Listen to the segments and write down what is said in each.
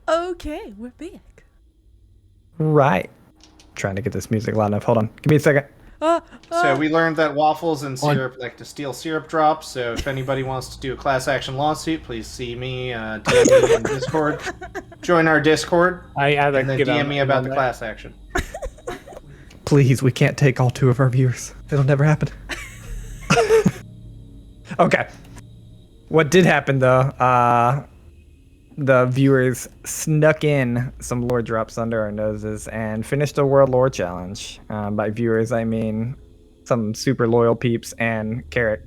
Okay, we're back. Right. Trying to get this music loud enough. Hold on. Give me a second. So we learned that waffles and syrup like to steal syrup drops. So if anybody wants to do a class action lawsuit, please see me, DM me in Discord. Join our Discord, and then DM me about the class action. Please, we can't take all 2 of our viewers. It'll never happen. Okay. What did happen, though, the viewers snuck in some lore drops under our noses and finished a world lore challenge. By viewers, I mean some super loyal peeps and Carrot,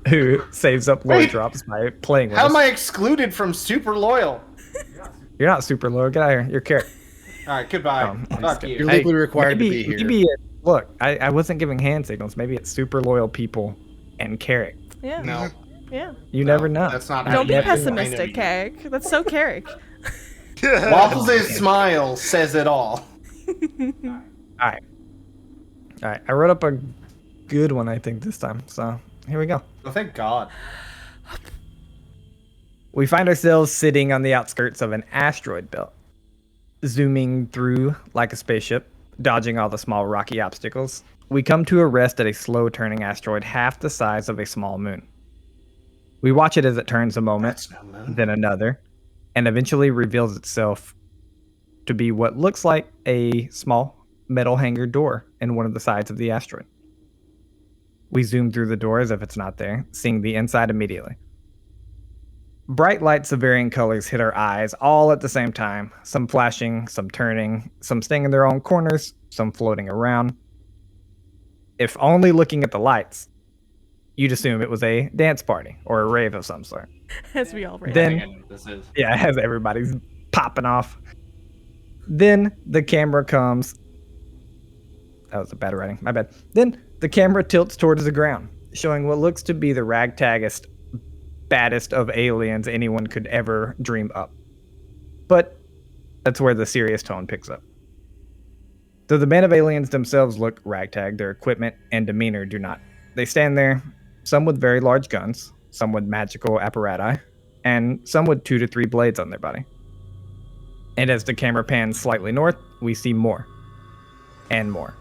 who saves up lore drops by playing with How us. am I excluded from super loyal? You're not super loyal. Get out of here. You're Carrot. All right, goodbye. Fuck you. You're legally required to be here. Look, I wasn't giving hand signals. Maybe it's super loyal people and Carrot. Yeah. No, Yeah. You never know. that's not. Don't be how you- pessimistic, Carrick. That's so Carrick. Waffles' smile says it all. All right. I wrote up a good one, I think, this time. So here we go. Oh, thank God. We find ourselves sitting on the outskirts of an asteroid belt, zooming through like a spaceship, dodging all the small rocky obstacles. We come to a rest at a slow-turning asteroid half the size of a small moon. We watch it as it turns a moment, then another, and eventually reveals itself to be what looks like a small metal hangar door in one of the sides of the asteroid. We zoom through the door as if it's not there, seeing the inside immediately. Bright lights of varying colors hit our eyes all at the same time, some flashing, some turning, some staying in their own corners, some floating around. If only looking at the lights, you'd assume it was a dance party or a rave of some sort. As we all ran. Then, as everybody's popping off. Then the camera comes. That was a bad writing, my bad. Then the camera tilts towards the ground, showing what looks to be the ragtaggest, baddest of aliens anyone could ever dream up. But that's where the serious tone picks up. Though the band of aliens themselves look ragtag, their equipment and demeanor do not. They stand there, some with very large guns, some with magical apparati, and some with 2 to 3 blades on their body. And as the camera pans slightly north, we see more. And more.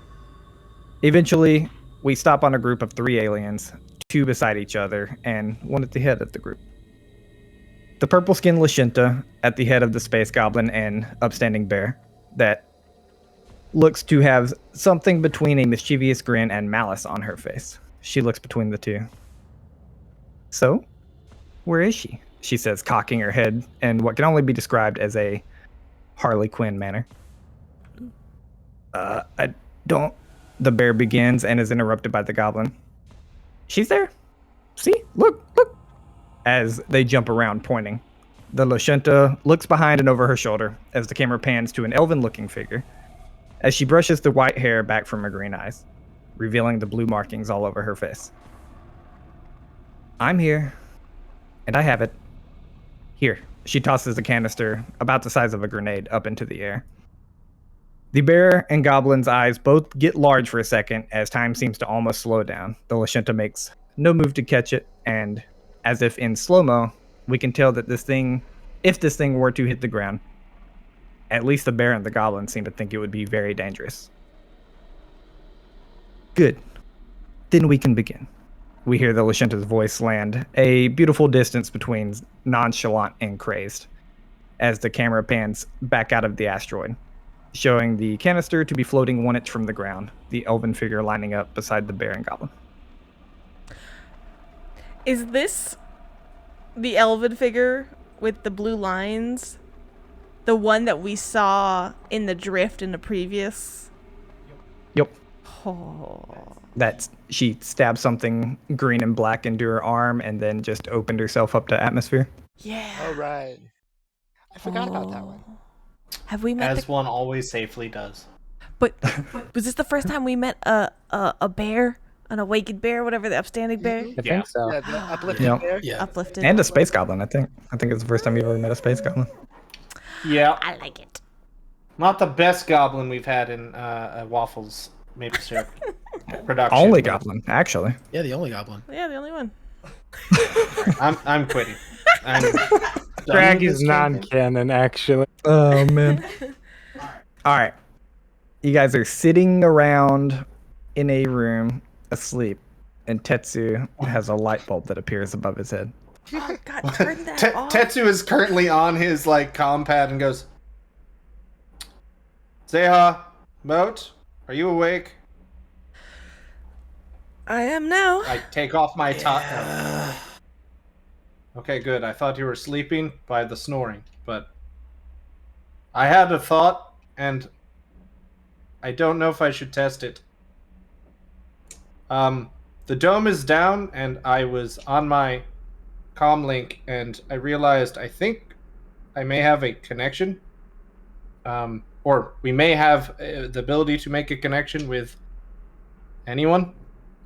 Eventually, we stop on a group of 3 aliens, 2 beside each other, and 1 at the head of the group. The purple-skinned Lashunta at the head of the space goblin and upstanding bear that looks to have something between a mischievous grin and malice on her face. She looks between the 2. So, where is she? She says, cocking her head in what can only be described as a Harley Quinn manner. I don't... The bear begins and is interrupted by the goblin. She's there. See? Look. As they jump around, pointing. The Lashunta looks behind and over her shoulder as the camera pans to an elven-looking figure as she brushes the white hair back from her green eyes, revealing the blue markings all over her face. I'm here, and I have it. Here. She tosses the canister, about the size of a grenade, up into the air. The bear and goblin's eyes both get large for a second as time seems to almost slow down. The Lashunta makes no move to catch it, and as if in slow-mo, we can tell that if this thing were to hit the ground, at least the bear and the goblin seem to think it would be very dangerous. Good. Then we can begin. We hear the Lashunta's voice land a beautiful distance between nonchalant and crazed as the camera pans back out of the asteroid, showing the canister to be floating 1 inch from the ground, the elven figure lining up beside the bear and goblin. Is this the elven figure with the blue lines? The one that we saw in the drift in the previous? Yep. Oh. She stabbed something green and black into her arm and then just opened herself up to atmosphere. Yeah. All right. I forgot about that one. Have we met As one always safely does. But was this the first time we met a bear? An awakened bear, whatever, the upstanding bear? I think so. Yeah, the uplifting bear. Yeah. Uplifted. And a space goblin, I think. I think it's the first time you've ever met a space goblin. Yeah. I like it. Not the best goblin we've had in Waffles maple syrup production. Only goblin, actually. Yeah, the only goblin. Yeah, the only one. I'm quitting. Drag is non-canon, actually. Oh man. All right. You guys are sitting around in a room asleep, and Tetsu has a light bulb that appears above his head. Oh God, turn that off. Tetsu is currently on his comm pad and goes, Zeha, Moat, are you awake? I am now. I take off my top. Okay, good. I thought you were sleeping by the snoring, but I had a thought, and I don't know if I should test it. The dome is down, and I was on my comm link, and I realized I think I may have a connection. Or we may have the ability to make a connection with anyone.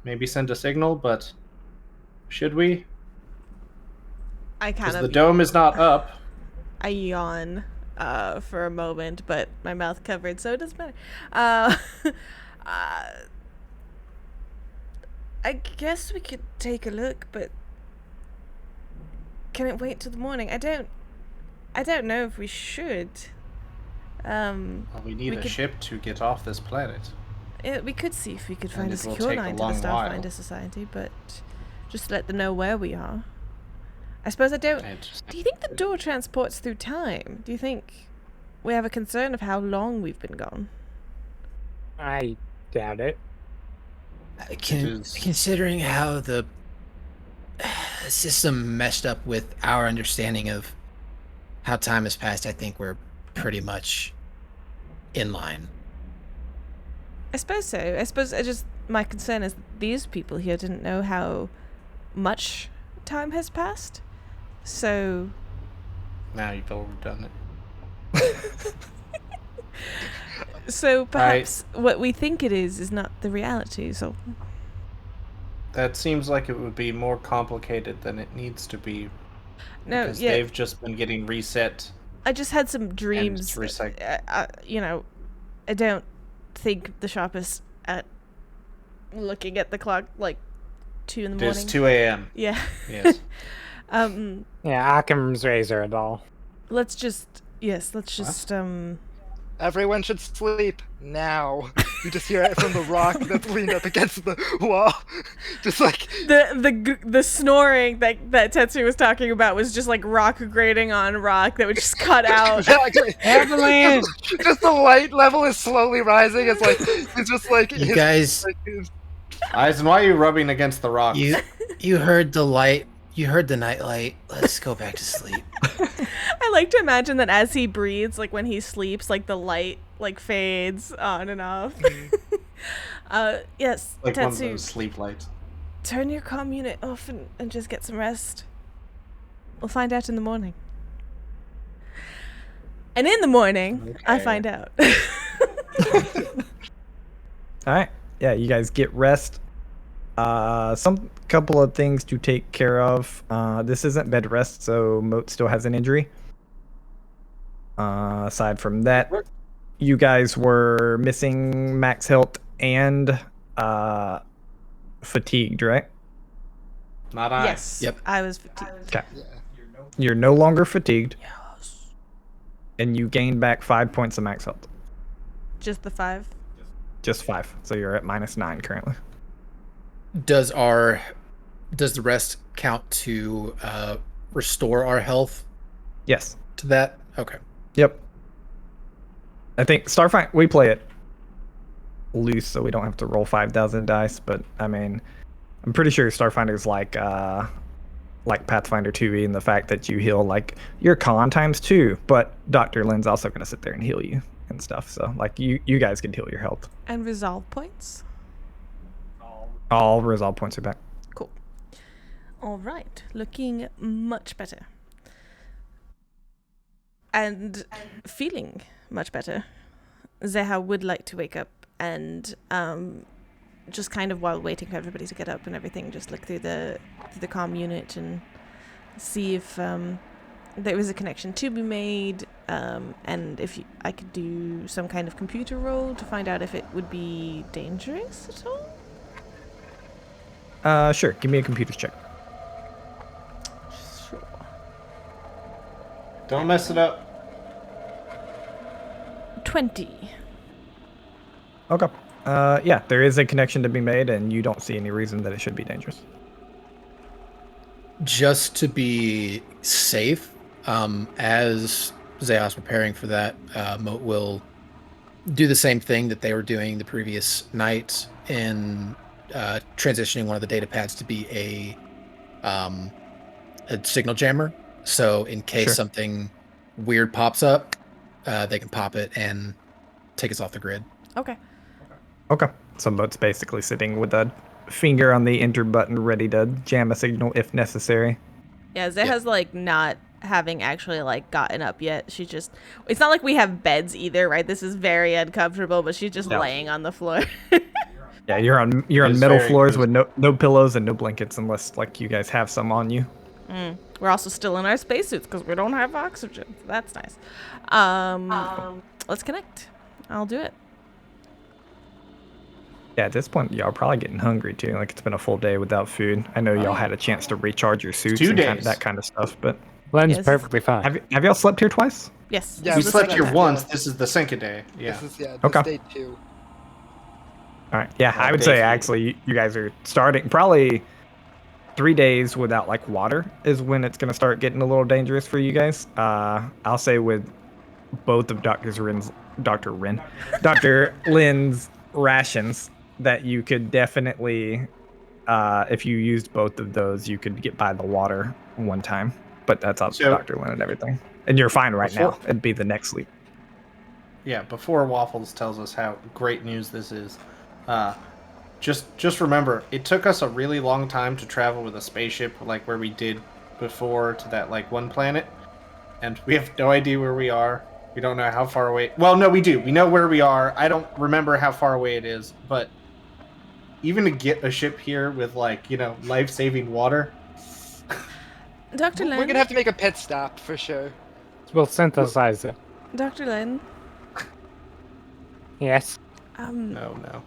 Maybe send a signal, but should we? I kind of. The dome is not up. I yawn for a moment, but my mouth covered, so it doesn't matter. I guess we could take a look, but can it wait till the morning? I don't know if we should. Well, we need a ship to get off this planet. We could see if we could find a secure line to the Starfinder Society, but just let them know where we are. I suppose I don't... Do you think the door transports through time? Do you think we have a concern of how long we've been gone? I doubt it. Considering how the system meshed up with our understanding of how time has passed, I think we're pretty much in line. I suppose so. I suppose my concern is that these people here didn't know how much time has passed. So now you've overdone it. So perhaps what we think it is not the reality. So that seems like it would be more complicated than it needs to be. No, because they've just been getting reset. I just had some dreams. I don't think the sharpest at looking at the clock 2 in the morning. It is 2 a.m. Yeah. Yes. Yeah, Occam's razor and all. Let's just Everyone should sleep now. You just hear it from the rock that's leaned up against the wall. Just the snoring that Tetsu was talking about was just rock grating on rock that would just cut out. Exactly. Avalanche. Just the light level is slowly rising. It's just you guys. Eisen, why are you rubbing against the rock? You heard the light. You heard the nightlight. Let's go back to sleep. I like to imagine that as he breathes, when he sleeps, the light fades on and off. Yes, Tetsu, Tetsu, one of those sleep lights. Turn your comm unit off and just get some rest. We'll find out in the morning. And in the morning, I find out. All right. Yeah, you guys get rest. Some couple of things to take care of. This isn't bed rest, so Moat still has an injury. Aside from that, you guys were missing max health and fatigued, right? Not I. Yes. Yep. I was fatigued. Okay. You're no longer fatigued. Yes. And you gained back 5 points of max health. Just the 5? Just 5. So you're at -9 currently. Does the rest count to restore our health? Yes. To that? Okay. Yep. I think Starfinder, we play it loose, so we don't have to roll 5,000 dice. But I mean, I'm pretty sure Starfinder's like Pathfinder 2e, and the fact that you heal your con ×2, but Dr. Lynn's also going to sit there and heal you and stuff. So you guys can heal your health. And resolve points? All resolve points are back. Cool. All right. Looking much better. And feeling much better. Zeha would like to wake up and just kind of while waiting for everybody to get up and everything, just look through the comm unit and see if there is a connection to be made, and if I could do some kind of computer roll to find out if it would be dangerous at all. Sure. Give me a computer's check. Sure. Don't mess it up. 20. Okay. Yeah, there is a connection to be made, and you don't see any reason that it should be dangerous. Just to be safe, as Zeos preparing for that, Moat will do the same thing that they were doing the previous night in transitioning one of the data pads to be a signal jammer. So in case something weird pops up, they can pop it and take us off the grid. Okay. Okay. So Moat's basically sitting with a finger on the enter button, ready to jam a signal if necessary. Yeah, Zeha's like not having actually like gotten up yet. She just, it's not like we have beds either, right? This is very uncomfortable, but she's just laying on the floor. Yeah, you're on metal floors with no pillows and no blankets unless like you guys have some on you. We're also still in our spacesuits because we don't have oxygen. That's nice. Let's connect. I'll do it. Yeah, at this point, y'all are probably getting hungry too. Like it's been a full day without food. I know y'all had a chance to recharge your suits and that kind of stuff, but Len's perfectly fine. Have y'all slept here twice? Yes. Yeah, we slept here once. This is the second day. Yeah. This is okay. Day 2. All right. Yeah, I would say actually you guys are starting probably 3 days without like water is when it's gonna start getting a little dangerous for you guys. I'll say with both of Dr. Lynn's rations that you could definitely, if you used both of those, you could get by the water one time. But that's up to Dr. Lynn and everything. And you're fine right now. It'd be the next sleep. Yeah, before Waffles tells us how great news this is, just remember, it took us a really long time to travel with a spaceship like where we did before to that like one planet. And we have no idea where we are. We don't know how far away. Well, no, we do. We know where we are. I don't remember how far away it is, but even to get a ship here with like, life-saving water. Dr. Lynn. We're gonna have to make a pit stop for sure. We'll synthesize it. Dr. Lynn. Yes. No.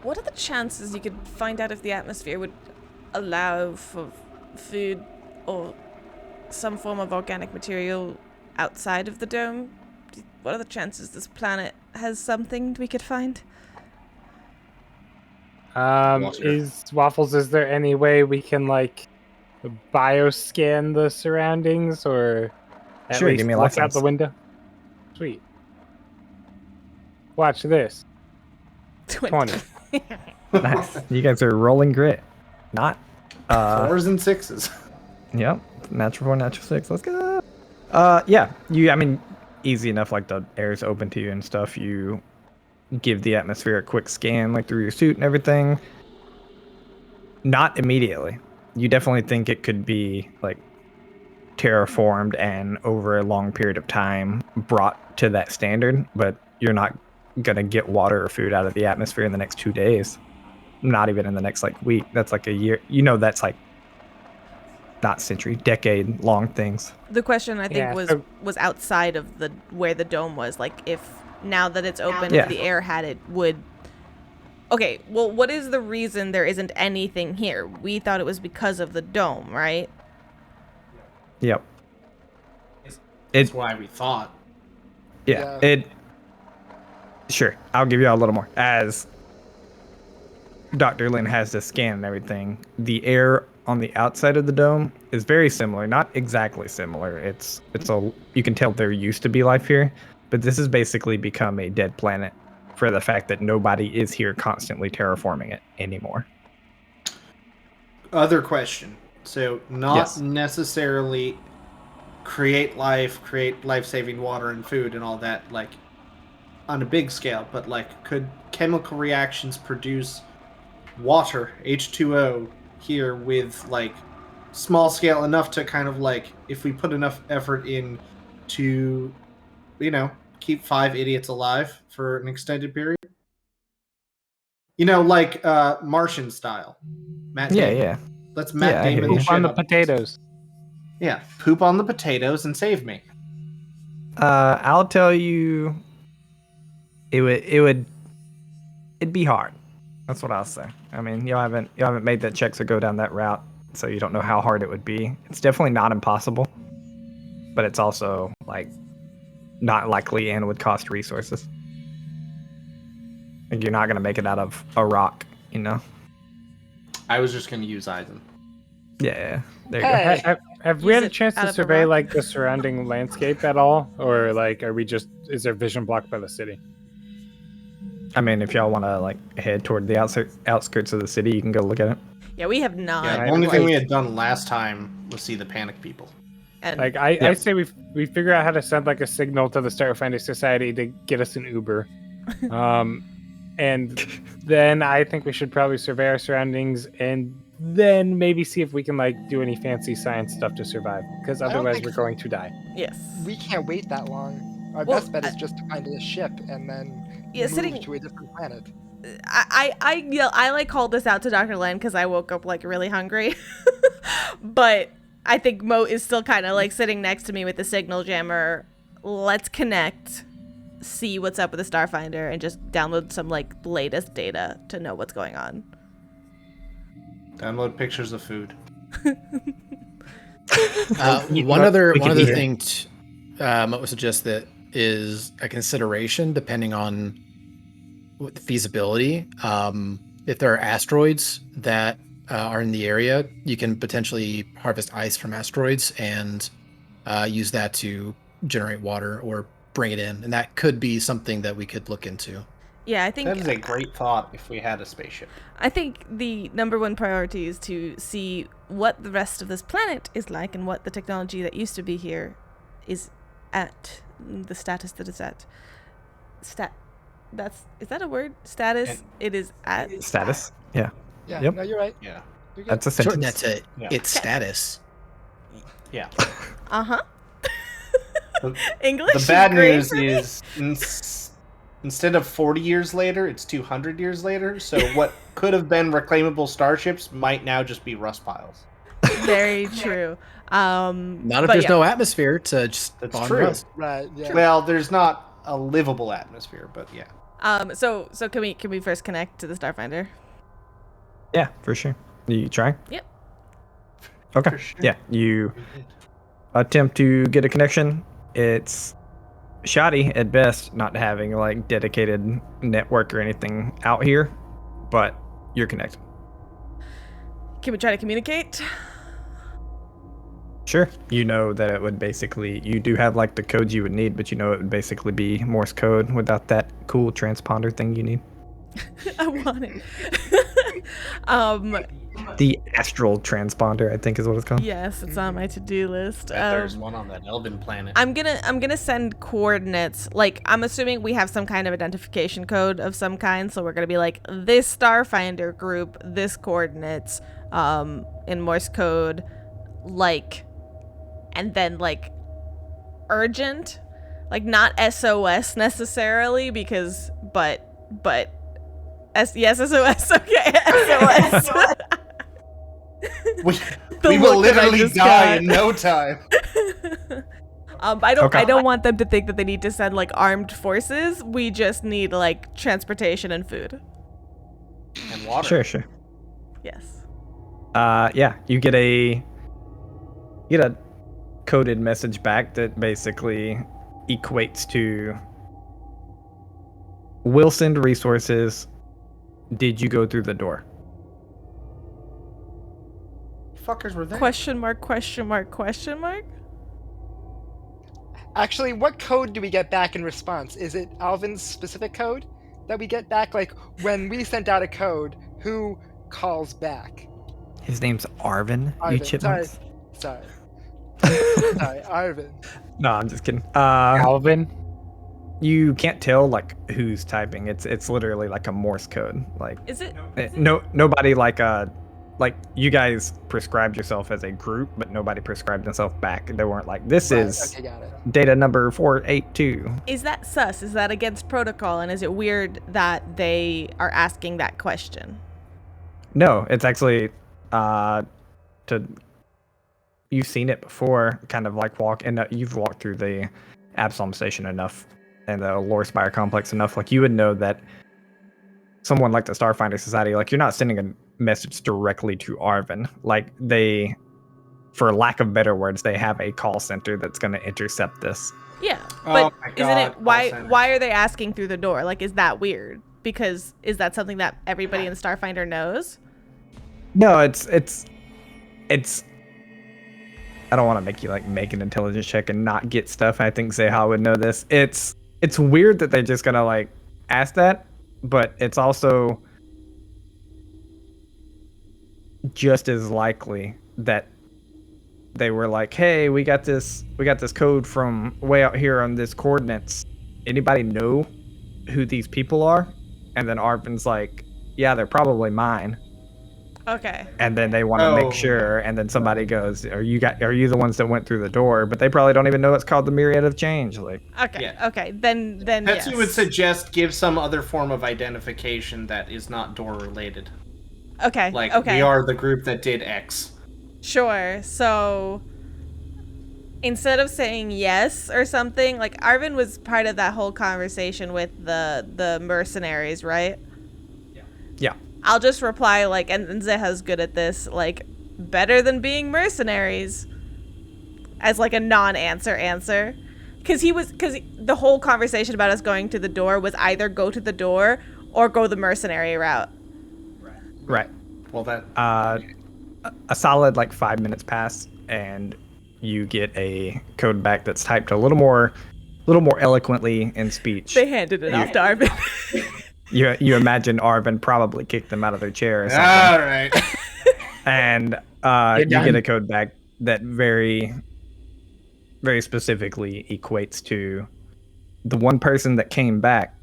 What are the chances you could find out if the atmosphere would allow for food or some form of organic material outside of the dome? What are the chances this planet has something we could find? Is there any way we can like bioscan the surroundings or at least give me a look license. out the window? Sweet. Watch this. 20. Nice. You guys are rolling grit. Not 4s and 6s. Yep. Natural 4, natural 6. Let's go. Yeah. Easy enough. Like the air's open to you and stuff. You give the atmosphere a quick scan, like through your suit and everything. Not immediately. You definitely think it could be like terraformed and over a long period of time brought to that standard, but you're not gonna get water or food out of the atmosphere in the next 2 days. Not even in the next like week. That's like a year. That's like not century, decade long things. The question I think was outside of where the dome was. Like if now that it's open, if the air had it, would. Okay, well, what is the reason there isn't anything here? We thought it was because of the dome, right? Yep. That's why we thought. Yeah. Sure, I'll give you a little more. As Dr. Lynn has the scan and everything, the air on the outside of the dome is very similar, not exactly similar. You can tell there used to be life here, but this has basically become a dead planet for the fact that nobody is here constantly terraforming it anymore. Other question. So not necessarily create life-saving water and food and all that, like on a big scale, but like could chemical reactions produce water, H2O, here with like small scale enough to kind of like, if we put enough effort in to, keep 5 idiots alive for an extended period? Like Martian style. Matt Damon. Yeah. Let's Matt Damon poop on the potatoes. Yeah, poop on the potatoes and save me. I'll tell you, it'd be hard. That's what I'll say. I mean, you haven't made that check to go down that route, so you don't know how hard it would be. It's definitely not impossible. but it's also like not likely and would cost resources. Like, you're not gonna make it out of a rock, you know. I was just gonna use Eisen. Yeah, there you go. Have we had a Use it chance out to of a survey rock. like the surrounding landscape at all, or like is there vision blocked by the city? I mean, if y'all want to like head toward the outskirts of the city, you can go look at it. Yeah, we have not. Yeah, the Right, only thing like- we had done last time was see the panic people. And Like I say we figure out how to send like a signal to the Starfinder Society to get us an Uber. And then I think we should probably survey our surroundings and then maybe see if we can like do any fancy science stuff to survive, because don't otherwise think we're going to die. yes. We can't wait that long. Our Well, best bet is just to find a ship and then Yeah, move sitting- to a different planet. I like called this out to Dr. Len because I woke up like really hungry. But I think Mo is still kind of like sitting next to me with the signal jammer. Let's connect, see what's up with the Starfinder, and just download some like latest data to know what's going on. Download pictures of food. One other eat it. thing I would suggest that is a consideration depending on what the feasibility. If there are asteroids that are in the area, you can potentially harvest ice from asteroids and use that to generate water or bring it in, and that could be something that we could look into. Yeah, I think That is a great thought if we had a spaceship. I think the number one priority is to see what the rest of this planet is like and what the technology that used to be here is at, the status that it's at. Is that a word? Status? And- it is at. Status. Yeah, Yeah, Yep. no, you're right. Yeah. You're good. that's a Sure, sentence. that's it. Yeah. Its status. Yeah. Uh-huh. The- English The bad great news for me. is instead of 40 years later, it's 200 years later. So what could have been reclaimable starships might now just be rust piles. Very true. Not if but there's yeah. no atmosphere to just That's spawn true. rust. Right, yeah. Well, there's not a livable atmosphere, but yeah. So can we first connect to the Starfinder? Yeah, for sure. You try? Yep. Okay. For sure. Yeah, you attempt to get a connection. It's shoddy at best, not having like dedicated network or anything out here, but you're connected. Can we try to communicate? Sure. You know that it would basically, you do have like the codes you would need, but you know it would basically be Morse code without that cool transponder thing you need. I want it. The astral transponder, I think is what it's called. Yes, it's on my to-do list. There's one on that Elven planet. I'm gonna send coordinates. Like, I'm assuming we have some kind of identification code of some kind, so we're gonna be like, this Starfinder group, this coordinates, in Morse code, like, and then like urgent, like not SOS necessarily, because but yes, SOS. Okay, SOS. we The we will look that I literally just die got. in no time. I Okay. don't want them to think that they need to send like armed forces. We just need like transportation and food. And water. Sure. Yes. Yeah, you get a coded message back that basically equates to will send resources. Did you go through the door? Fuckers were there. Question mark, question mark, question mark? Actually, what code do we get back in response? Is it Alvin's specific code that we get back? Like, when we sent out a code, who calls back? His name's Arvin, you Arvin, chipmunks. Sorry. Sorry, Arvin. No, I'm just kidding. Alvin? You can't tell like who's typing. It's literally like a Morse code. Like Is it? nobody like you guys prescribed yourself as a group, but nobody prescribed themselves back. They weren't like, this Right, is okay, got it. data number 482. Is that sus? Is that against protocol? And is it weird that they are asking that question? No, it's actually you've seen it before, kind of like you've walked through the Absalom Station enough and the Lore Spire complex enough, like you would know that someone like the Starfinder Society, like you're not sending a message directly to Arvin. Like for lack of better words, they have a call center that's going to intercept this. Yeah, Oh but my God, isn't it call centers. why are they asking through the door? Like, is that weird? Because is that something that everybody in Starfinder knows? No, it's. I don't want to make you like make an intelligence check and not get stuff. I think Zeha would know this. It's weird that they're just gonna like ask that, but it's also just as likely that they were like, "Hey, we got this code from way out here on this coordinates. Anybody know who these people are?" And then Arvin's like, "Yeah, they're probably mine." Okay. And then they want to make sure, and then somebody goes, "Are you the ones that went through the door?" But they probably don't even know it's called the Myriad of Change. Like, Okay. Then Tetsu yes. would suggest give some other form of identification that is not door related. Okay. Like, okay. we are the group that did X. Sure. So instead of saying yes or something, like Arvin was part of that whole conversation with the mercenaries, right? yeah. I'll just reply like, and Zeha's good at this, like, better than being mercenaries, as like a non-answer answer. Because the whole conversation about us going to the door was either go to the door or go the mercenary route. Right. Well, that a solid like 5 minutes pass, and you get a code back that's typed a little more eloquently in speech. They handed it off to Arvin. You imagine Arvin probably kicked them out of their chair or something. all right. And you get a code back that very, very specifically equates to the one person that came back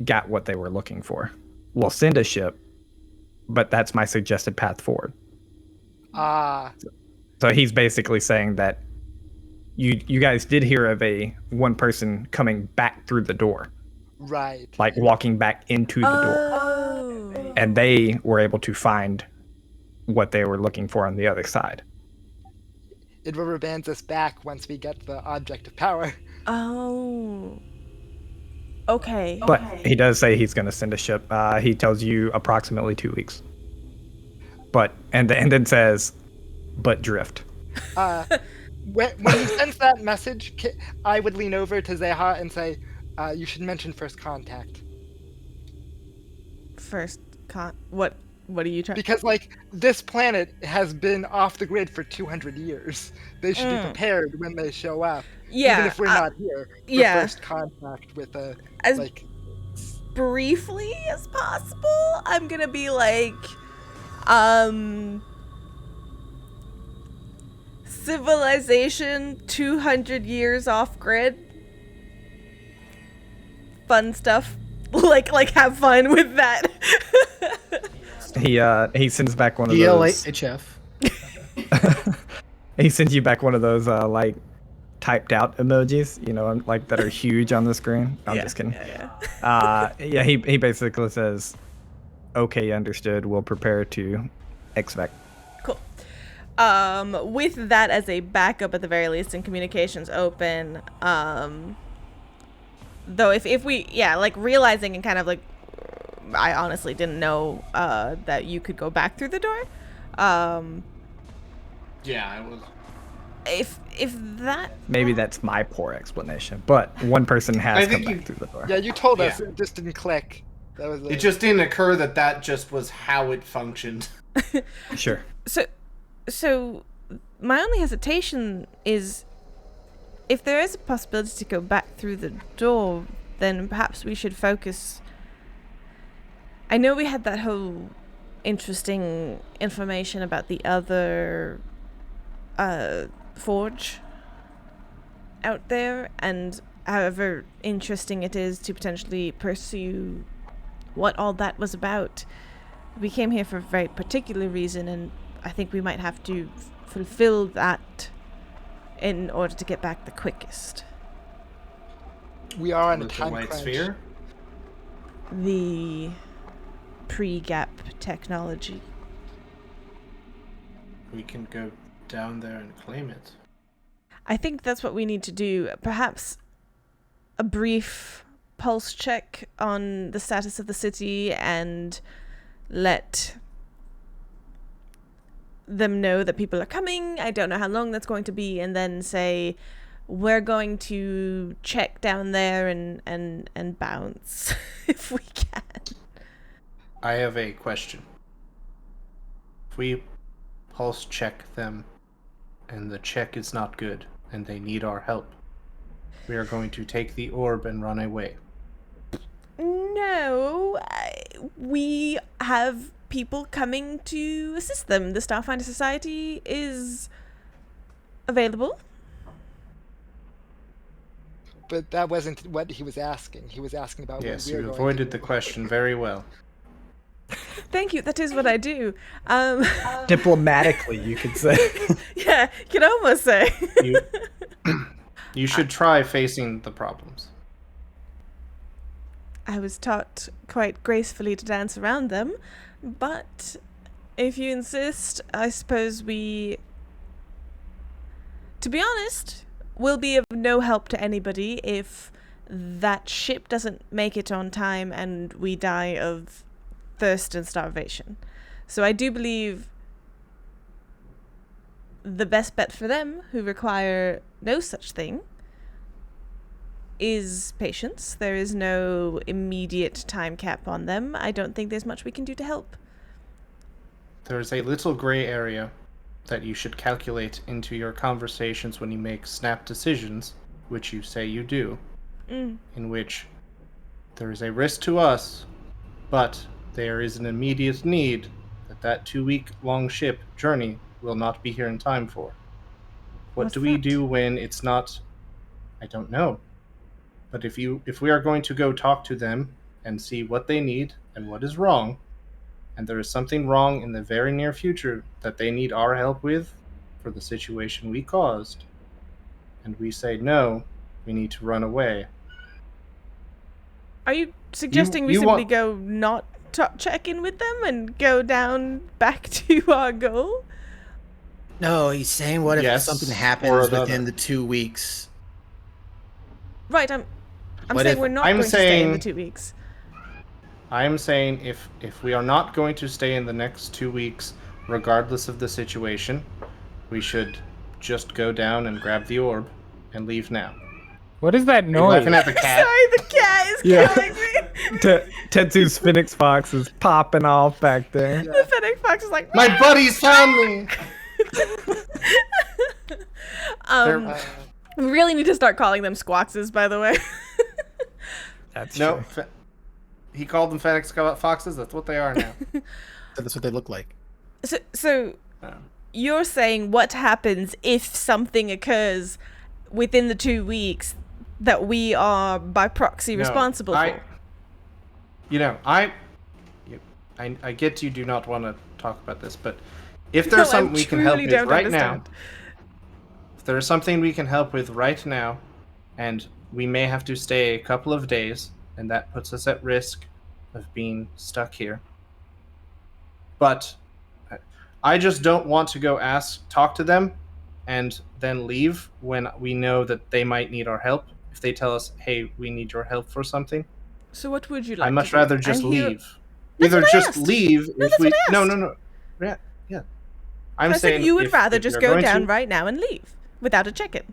got what they were looking for. We'll send a ship, but that's my suggested path forward. So he's basically saying that you guys did hear of a one person coming back through the door. Right. Like walking back into the door. And they were able to find what they were looking for on the other side. It rubber bands us back once we get the object of power. Oh. Okay. But he does say he's going to send a ship. He tells you approximately 2 weeks. But and then says, but drift. When he sends that message, I would lean over to Zeha and say, you should mention first contact. What are you trying? Because like this planet has been off the grid for 200 years. They should be prepared when they show up. Yeah. Even if we're not here. Yeah. First contact with as like briefly as possible. I'm gonna be like, civilization 200 years off grid. Fun stuff. like have fun with that. He sends back one of those. ELHF. He sends you back one of those like typed out emojis, like that are huge on the screen. I'm just kidding. Yeah. He basically says, "Okay, understood. We'll prepare to expect." Cool. With that as a backup at the very least, and communications open. Though if we like realizing and kind of like, I honestly didn't know that you could go back through the door. Yeah, it was. If that maybe that's my poor explanation, but one person has come back through the door. Yeah, you told us, it just didn't click. That was it just didn't occur that just was how it functioned. Sure. So my only hesitation is, if there is a possibility to go back through the door, then perhaps we should focus. I know we had that whole interesting information about the other forge out there, and however interesting it is to potentially pursue what all that was about. We came here for a very particular reason, and I think we might have to fulfill that in order to get back the quickest. We are on a With the time white crunch. sphere? The pre-gap technology. We can go down there and claim it. I think that's what we need to do. Perhaps a brief pulse check on the status of the city, and let them know that people are coming. I don't know how long that's going to be, and then say, we're going to check down there and bounce if we can. I have a question. If we pulse check them and the check is not good and they need our help, we are going to take the orb and run away. No, we have people coming to assist them. The Starfinder Society is available. But that wasn't what he was asking. He was asking about yes, when we were you going avoided to... the question very well. Thank you. That is what I do. Diplomatically, you could say. Yeah, you could almost say. You should try facing the problems. I was taught quite gracefully to dance around them, but if you insist, I suppose we... To be honest, we'll be of no help to anybody if that ship doesn't make it on time and we die of thirst and starvation. So I do believe the best bet for them, who require no such thing, is patience. There is no immediate time cap on them. I don't think there's much we can do to help. There's a little gray area that you should calculate into your conversations when you make snap decisions, which you say you do, in which there is a risk to us, but there is an immediate need that 2-week-long ship journey will not be here in time for. What do we do when it's not? I don't know. But if we are going to go talk to them and see what they need and what is wrong, and there is something wrong in the very near future that they need our help with for the situation we caused, and we say no, we need to run away. Are you suggesting we simply go not check in with them and go down back to our goal? No, he's saying what if something happens within the 2 weeks? Right, I'm saying we're not going to stay in the 2 weeks. I'm saying if we are not going to stay in the next 2 weeks, regardless of the situation, we should just go down and grab the orb and leave now. What is that noise? Laughing at the cat. Sorry, the cat is killing me. Tetsu's Phoenix Fox is popping off back there. The Phoenix Fox is like, my buddies found me! We really need to start calling them squawkses, by the way. That's true. He called them Phoenix Foxes. That's what they are now. That's what they look like. So you're saying what happens if something occurs within the 2 weeks that we are by proxy responsible for? I get you do not want to talk about this, but if there's something we can help with right now, if there's something we can help with right now, and we may have to stay a couple of days, and that puts us at risk of being stuck here. But I just don't want to go talk to them, and then leave when we know that they might need our help. If they tell us, hey, we need your help for something. So what would you like? I'd much rather just leave. Either just leave if we... No. Yeah. I'm saying you would rather just go down right now and leave without a check-in.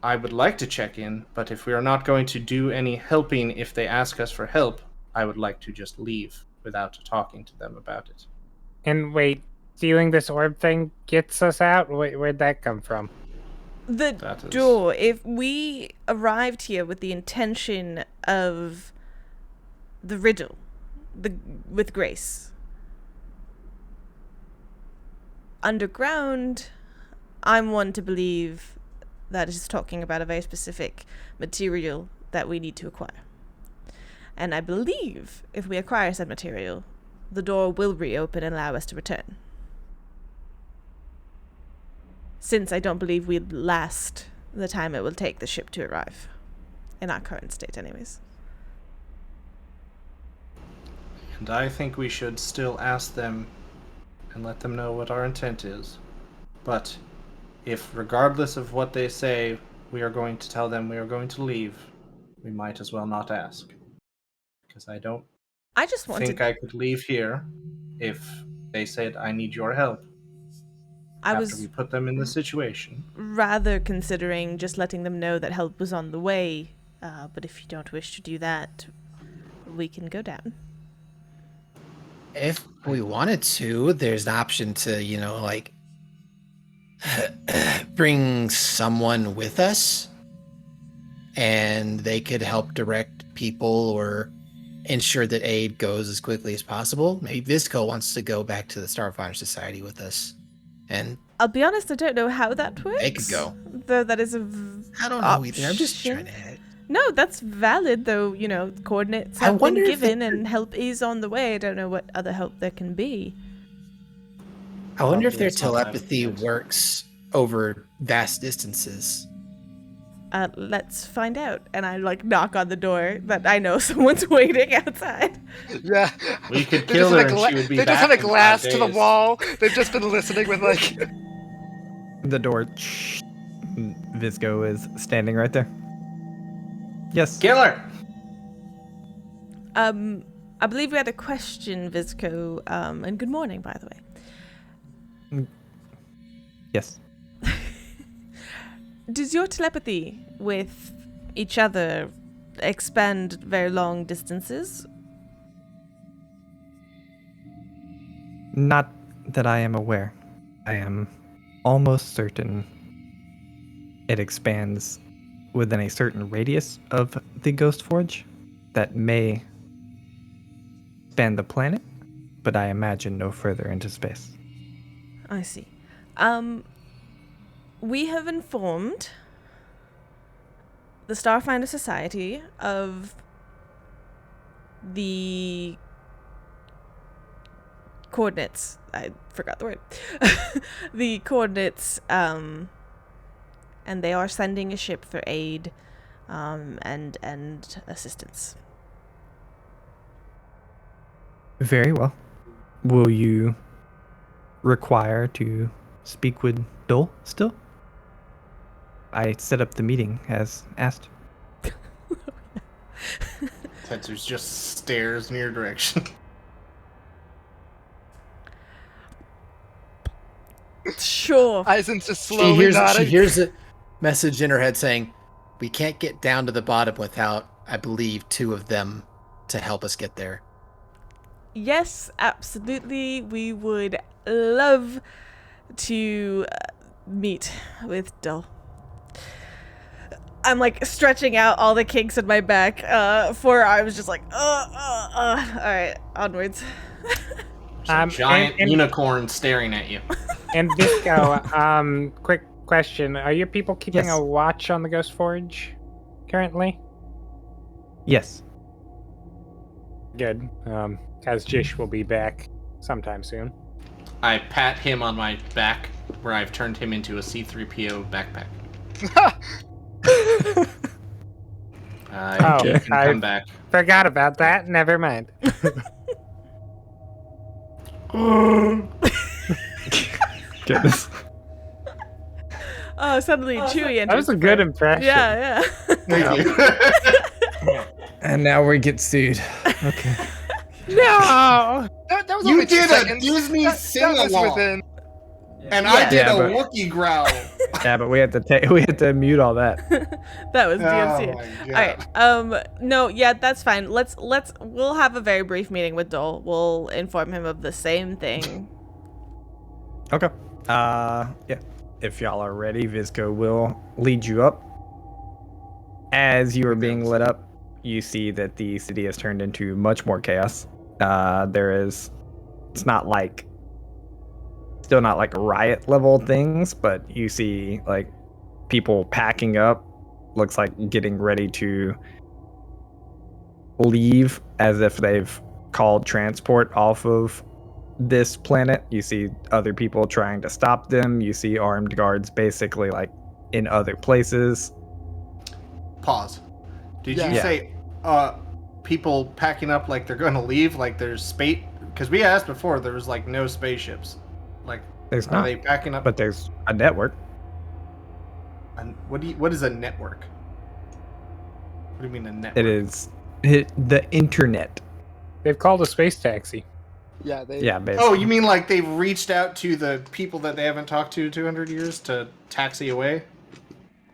I would like to check in, but if we are not going to do any helping if they ask us for help, I would like to just leave without talking to them about it. And wait, stealing this orb thing gets us out? Where'd that come from? The door. If we arrived here with the intention of the riddle, with Grace, underground, I'm one to believe that is talking about a very specific material that we need to acquire. And I believe if we acquire said material, the door will reopen and allow us to return. Since I don't believe we'd last the time it will take the ship to arrive. In our current state, anyways. And I think we should still ask them and let them know what our intent is. But if, regardless of what they say, we are going to tell them we are going to leave, we might as well not ask. Because I don't think I could leave here if They said, I need your help. After we put them in the situation. Rather considering just letting them know that help was on the way. But if you don't wish to do that, we can go down. If we wanted to, there's an option to, bring someone with us, and they could help direct people or ensure that aid goes as quickly as possible. Maybe Visco wants to go back to the Starfinder Society with us. And I'll be honest, I don't know how that works. they could go. Though that is I don't know either. I'm just trying to... No, that's valid, though, coordinates have been given and help is on the way. I don't know what other help there can be. I wonder if their telepathy works over vast distances. Let's find out. And I, knock on the door, but I know someone's waiting outside. Yeah. We could kill her and she would be back. They just have a glass to the wall. They've just been listening with, The door. Visco is standing right there. Yes. Kill her! I believe we had a question, Visco, and good morning, by the way. Yes. Does your telepathy with each other expand very long distances? Not that I am aware. I am almost certain it expands within a certain radius of the Ghost Forge that may span the planet, but I imagine no further into space. I see. We have informed the Starfinder Society of the coordinates. I forgot the word. The coordinates, and they are sending a ship for aid, and assistance. Very well. Will you require to speak with Dole still? I set up the meeting as asked. Tetsu's just stares in your direction. Sure. Aizen's just slowly nodding. She hears a message in her head saying, we can't get down to the bottom without, I believe, 2 of them to help us get there. Yes, absolutely. We would love to meet with Dole. I'm stretching out all the kinks in my back. 4 arms just all right, onwards. Giant unicorn staring at you. And Visco, quick question. Are your people keeping a watch on the Ghost Forge currently? Yes. Good. As Jish will be back sometime soon. I pat him on my back where I've turned him into a C-3PO backpack. You can come back. Forgot about that. Never mind. Goodness. Oh, suddenly Chewie enters. That was a good impression. Yeah. And now we get sued. Okay. No! That was You only 2 did seconds. a Disney sing-along. Within... And I did a Wookiee growl. Yeah, but we had to mute all that. That was DMC. Oh All right. No, yeah, that's fine. We'll have a very brief meeting with Dole. We'll inform him of the same thing. Okay. Yeah. If y'all are ready, Visco will lead you up. As you are being lit up, you see that the city has turned into much more chaos. It's still not riot level things, but you see people packing up, looks like getting ready to leave as if they've called transport off of this planet. You see other people trying to stop them. You see armed guards basically in other places. Pause. Did you say people packing up they're going to leave, there's space? Because we asked before, there was no spaceships. There's are not. they packing up? But there's a network. And what is a network? What do you mean a network? It is the internet. They've called a space taxi. Yeah, they. Yeah, basically. Oh, you mean like they've reached out to the people that they haven't talked to in 200 years to taxi away?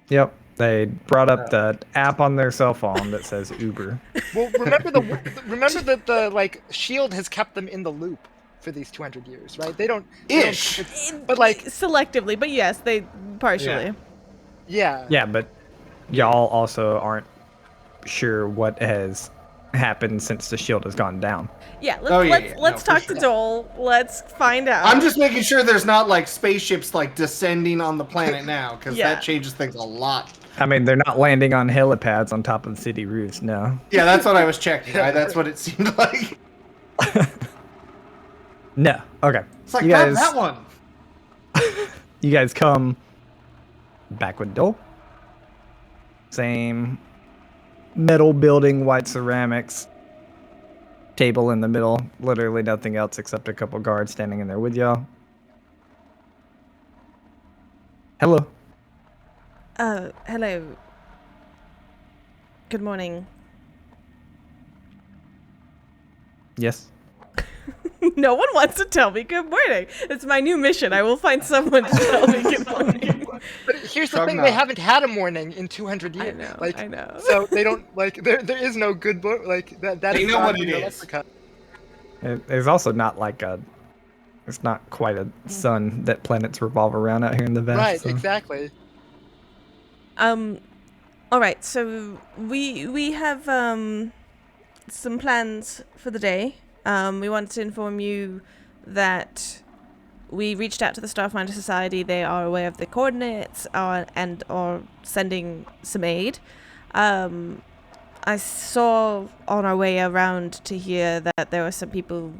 Yep. They brought up the app on their cell phone that says Uber. Well, remember that the like shield has kept them in the loop for these 200 years, right? They don't. But like selectively, but yes, they partially. Yeah. Yeah, but y'all also aren't sure what has happened since the shield has gone down. Yeah, let's talk to Dole. Let's find out. I'm just making sure there's not like spaceships like descending on the planet now, because that changes things a lot. I mean, they're not landing on helipads on top of the city roofs, no. Yeah, that's what I was checking. That's what it seemed like. No. Okay. It's like, that one. You guys come back with Dole. Same metal building, white ceramics. Table in the middle. Literally nothing else except a couple guards standing in there with y'all. Hello. Hello. Good morning. Yes. No one wants to tell me good morning. It's my new mission. I will find someone to tell me good morning. But here's the thing: they haven't had a morning in 200 years. I know. So they don't like. There is no good like that. That they is know not what it is. There's also not like it's not quite a sun that planets revolve around out here in the vast. Right. So. Exactly. All right. So we have some plans for the day. We wanted to inform you that we reached out to the Starfinder Society. They are aware of the coordinates and are sending some aid. I saw on our way around to here that there were some people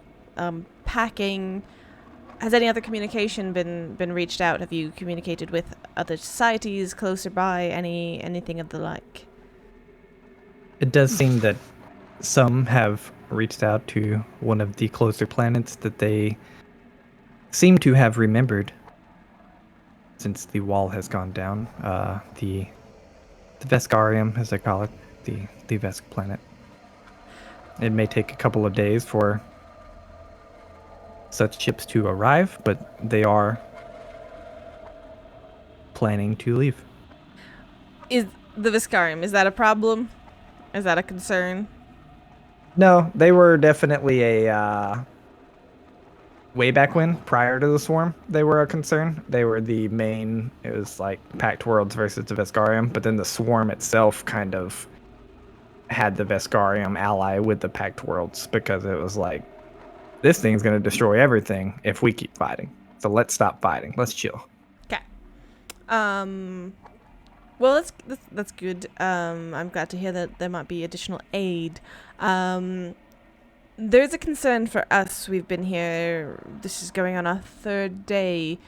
packing. Has any other communication been reached out? Have you communicated with other societies closer by? Anything of the like? It does seem that some have reached out to one of the closer planets that they seem to have remembered since the wall has gone down. The Vescarium, as they call it, the Vesk planet. It may take a couple of days for such ships to arrive, but they are planning to leave. Is the Vescarium, is that a problem? Is that a concern? No, they were definitely a way back when, prior to the swarm, they were a concern. They were the main, it was like Pact Worlds versus the Vescarium, but then the swarm itself kind of had the Vescarium ally with the Pact Worlds because it was like, this thing's going to destroy everything if we keep fighting. So let's stop fighting. Let's chill. Okay. Well, that's good. I'm glad to hear that there might be additional aid. There's a concern for us. We've been here. This is going on our third day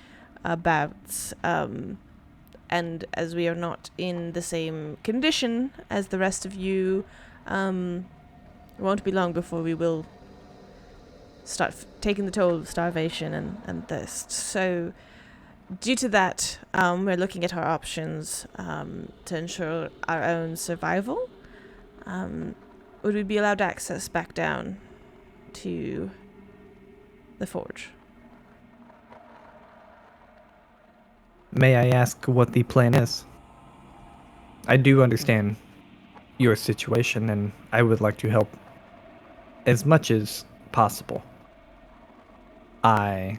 about, and as we are not in the same condition as the rest of you, it won't be long before we will start taking the toll of starvation and thirst. So due to that, we're looking at our options to ensure our own survival. Would we be allowed access back down to the forge? May I ask what the plan is? I do understand your situation, and I would like to help as much as possible. I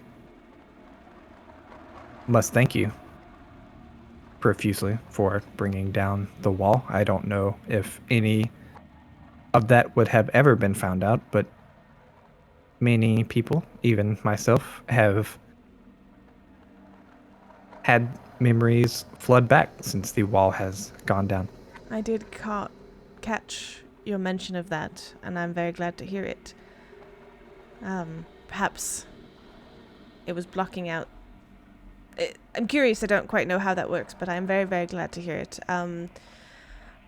must thank you profusely for bringing down the wall. I don't know if any of that would have ever been found out, but many people, even myself, have had memories flood back since the wall has gone down. I did catch your mention of that, and I'm very glad to hear it. Perhaps it was blocking out. I'm curious, I don't quite know how that works, but I'm very, very glad to hear it.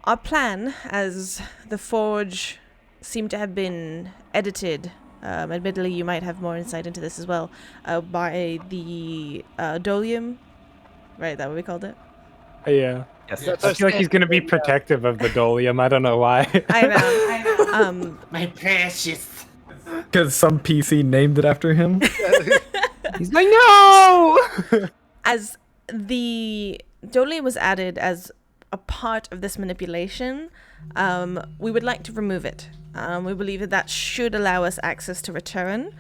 Our plan, as the forge seemed to have been edited, admittedly you might have more insight into this as well, by the Dolium, right, that what we called it? Yeah. Yes. I feel like he's going to be protective of the Dolium. I don't know why. I know. My precious. Because some PC named it after him. He's like, no! As the Dolium was added as a part of this manipulation, we would like to remove it. We believe that should allow us access to return.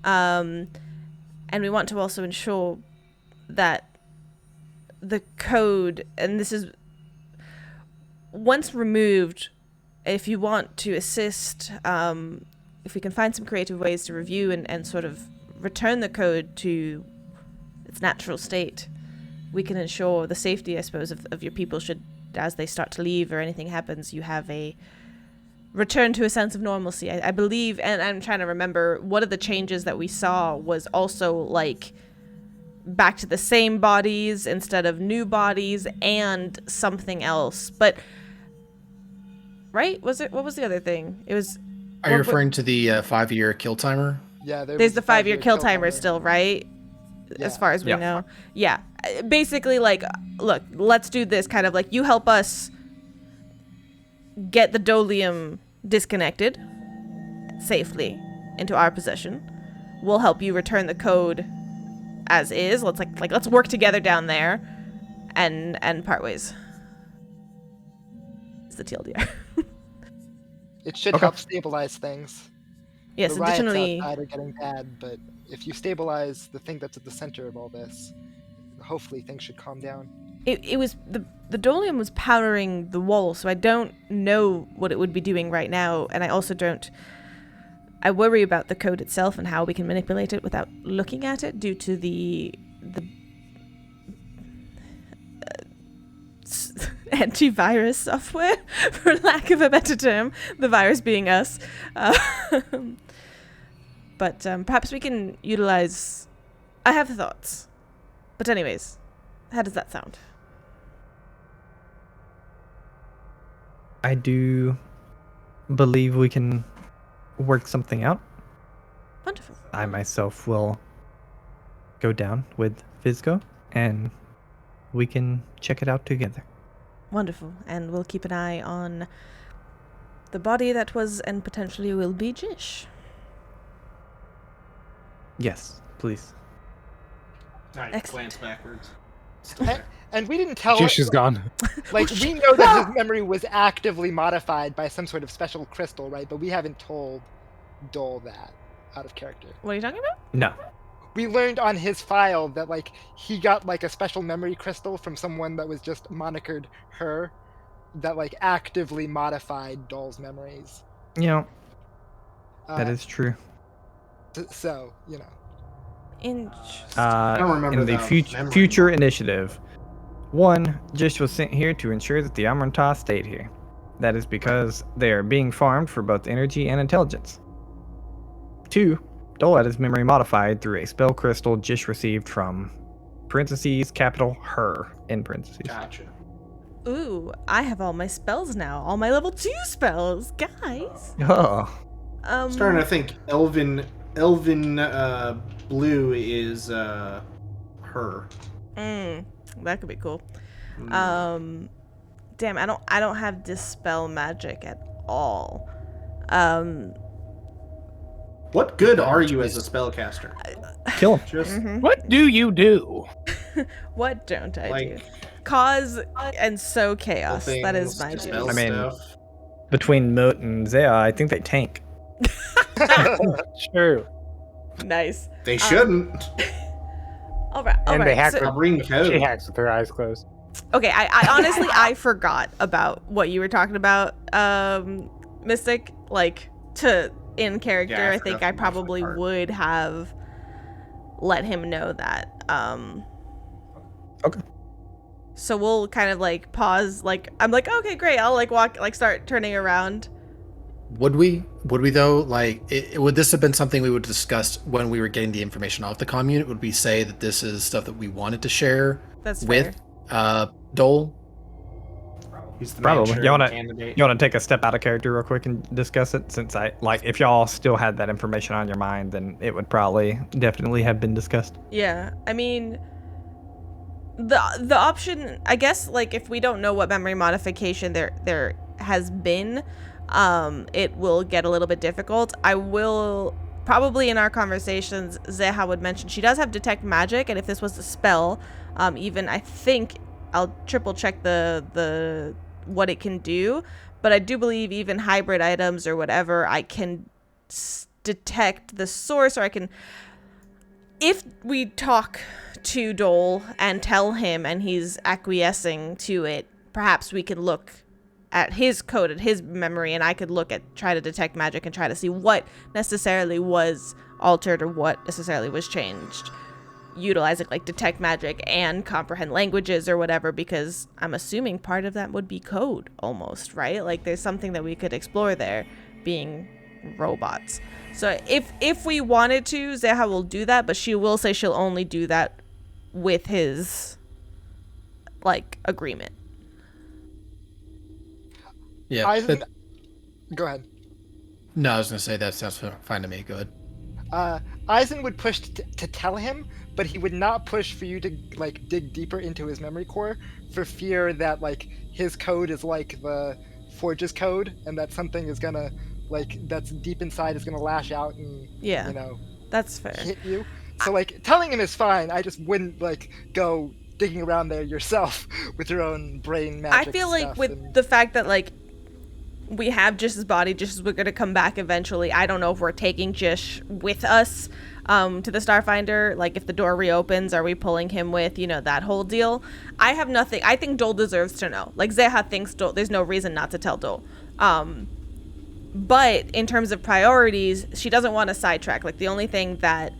And we want to also ensure that the code, and this is once removed, if you want to assist, if we can find some creative ways to review and sort of return the code to its natural state, we can ensure the safety, I suppose, of your people should, as they start to leave or anything happens, you have a return to a sense of normalcy. I believe, and I'm trying to remember, one of the changes that we saw was also like back to the same bodies instead of new bodies and something else. But right? What was the other thing? It was. Are you referring to the 5-year kill timer? Yeah, there's the 5-year kill timer still, right? Yeah. As far as we know. Yeah. Basically, like, look, let's do this kind of like, you help us get the Dolium disconnected safely into our possession. We'll help you return the code as is. Let's work together down there and part ways. It's the TLDR. It should help stabilize things. Yes, the riots additionally, outside are getting bad, but if you stabilize the thing that's at the center of all this, hopefully things should calm down. it was the Dolium was powdering the wall, so I don't know what it would be doing right now, and I also don't. I worry about the code itself and how we can manipulate it without looking at it, due to the antivirus software, for lack of a better term, the virus being us. But perhaps we can utilize. I have thoughts, but anyways, how does that sound? I do believe we can work something out. Wonderful. I myself will go down with Fizgo, and we can check it out together. Wonderful. And we'll keep an eye on the body that was and potentially will be Jish. Yes, please. I glance backwards. And we didn't tell. Jish is gone. Like, we know that his memory was actively modified by some sort of special crystal, right? But we haven't told Dole that out of character. What are you talking about? No. We learned on his file that, like, he got, like, a special memory crystal from someone that was just monikered her, that, like, actively modified Dole's memories. You know, that is true. So, you know. Interesting. I don't remember in the that future initiative, 1, Jish was sent here to ensure that the Amarantah stayed here. That is because they are being farmed for both energy and intelligence. 2, Dole had his memory modified through a spell crystal Jish received from, parentheses, capital, her, in parentheses. Gotcha. Ooh, I have all my spells now. All my level 2 spells, guys. Oh. Starting to think Elven blue is her. That could be cool. Damn, I don't have dispel magic at all. What good are you as a spellcaster? Kill him. Just What do you do? What don't I do? like Cause and sow chaos. things, That is my dispel duty. I mean, stuff. Between Moat and Zaya, I think they tank. True. Nice. They shouldn't. All right. And they hack I'll bring code. She hacks with her eyes closed. Okay, I honestly I forgot about what you were talking about, Mystic. Like, in character, Yeah, I I think forgot I the probably part. would have let him know that. Okay. So we'll kind of like pause. Like, I'm like, okay, great. I'll like walk, like start turning around. Would we though? Like, would this have been something we would have discussed when we were getting the information off the commune? Would we say that this is stuff that we wanted to share That's with fair. Dole? He's the Probably. Manchurian You wanna- candidate. You want to take a step out of character real quick and discuss it? Since if y'all still had that information on your mind, then it would probably definitely have been discussed. Yeah, I mean, the option, I guess, like if we don't know what memory modification there has been, it will get a little bit difficult. I will probably in our conversations, Zeha would mention she does have detect magic, and if this was a spell, even I think I'll triple check the what it can do, but I do believe even hybrid items or whatever, I can detect the source, or I can, if we talk to Dole and tell him and he's acquiescing to it, perhaps we can look at his code, at his memory, and I could try to detect magic and try to see what necessarily was altered or what necessarily was changed, utilizing like detect magic and comprehend languages or whatever, because I'm assuming part of that would be code almost, right? Like there's something that we could explore there, being robots. So if we wanted to, Zeha will do that, but she will say she'll only do that with his like agreement. Yeah. Go ahead. No, I was gonna say that sounds fine to me. Good. Eisen would push to tell him, but he would not push for you to like dig deeper into his memory core for fear that like his code is like the Forge's code, and that something is gonna like that's deep inside is gonna lash out and yeah, you know, that's fair, hit you. So like telling him is fine. I just wouldn't like go digging around there yourself with your own brain magic. I feel like with the fact that like we have Jish's body, Jish is we're gonna come back eventually. I don't know if we're taking Jish with us to the Starfinder. Like if the door reopens, are we pulling him with, you know, that whole deal? I have nothing. I think Dole deserves to know. Like Zeha thinks Dole, there's no reason not to tell Dole. But in terms of priorities, she doesn't want to sidetrack. Like the only thing that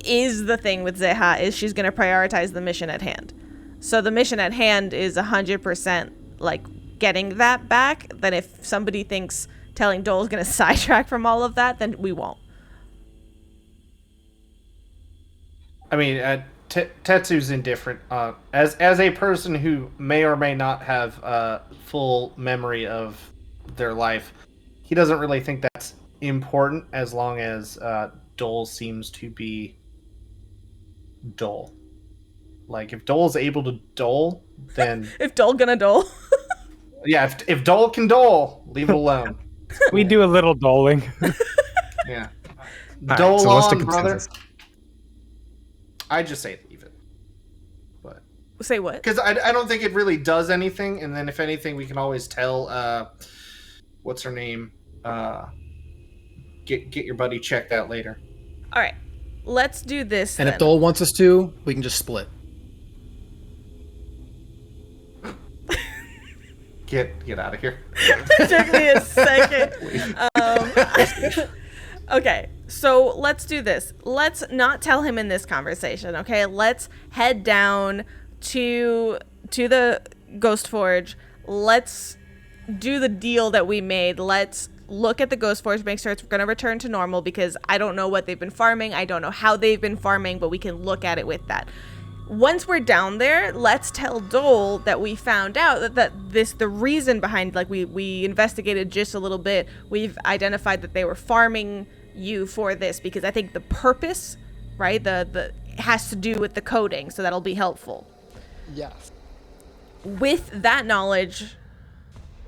is the thing with Zeha is she's going to prioritize the mission at hand. So the mission at hand is 100% like getting that back. Then if somebody thinks telling Dole is going to sidetrack from all of that, then we won't. I mean, Tetsu's indifferent. As a person who may or may not have full memory of their life, he doesn't really think that's important as long as Dole seems to be Dole. Like if Dole's able to dole, then if Dole gonna dole. Yeah, if Dole can dole, leave it alone. We do a little doling. Yeah. All Dole right, so what's the on, brother. consensus? I just say leave it. But say what? Because I don't think it really does anything, and then if anything, we can always tell what's her name? Get your buddy checked out later. All right, let's do this. And then. if Dole wants us to, we can just split. Get out of here. It took me a second. Okay, so let's do this. Let's not tell him in this conversation, okay? Let's head down to the Ghost Forge. Let's do the deal that we made. Let's look at the Ghost Forge, make sure it's going to return to normal, because I don't know what they've been farming. I don't know how they've been farming, but we can look at it with that. Once we're down there, let's tell Dole that we found out that the reason behind, like we investigated just a little bit. We've identified that they were farming you for this because I think the purpose, right, the has to do with the coding, so that'll be helpful. Yes. With that knowledge,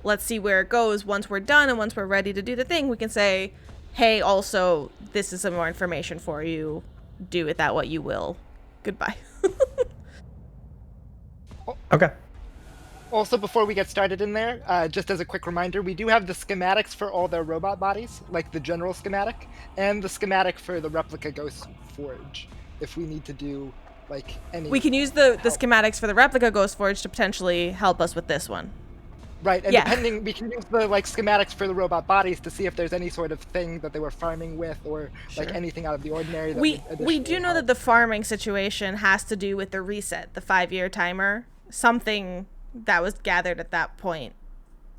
let's see where it goes. Once we're done and once we're ready to do the thing, we can say, hey, also, this is some more information for you. Do with that what you will. Goodbye. Okay. Also, before we get started in there, just as a quick reminder, we do have the schematics for all their robot bodies, like the general schematic, and the schematic for the replica Ghost Forge, if we need to do, like, any... We can use the schematics for the replica Ghost Forge to potentially help us with this one. Right, and yeah. Depending, we can use the like schematics for the robot bodies to see if there's any sort of thing that they were farming with, or like anything out of the ordinary. That we do know that the farming situation has to do with the reset, the 5-year timer, something that was gathered at that point.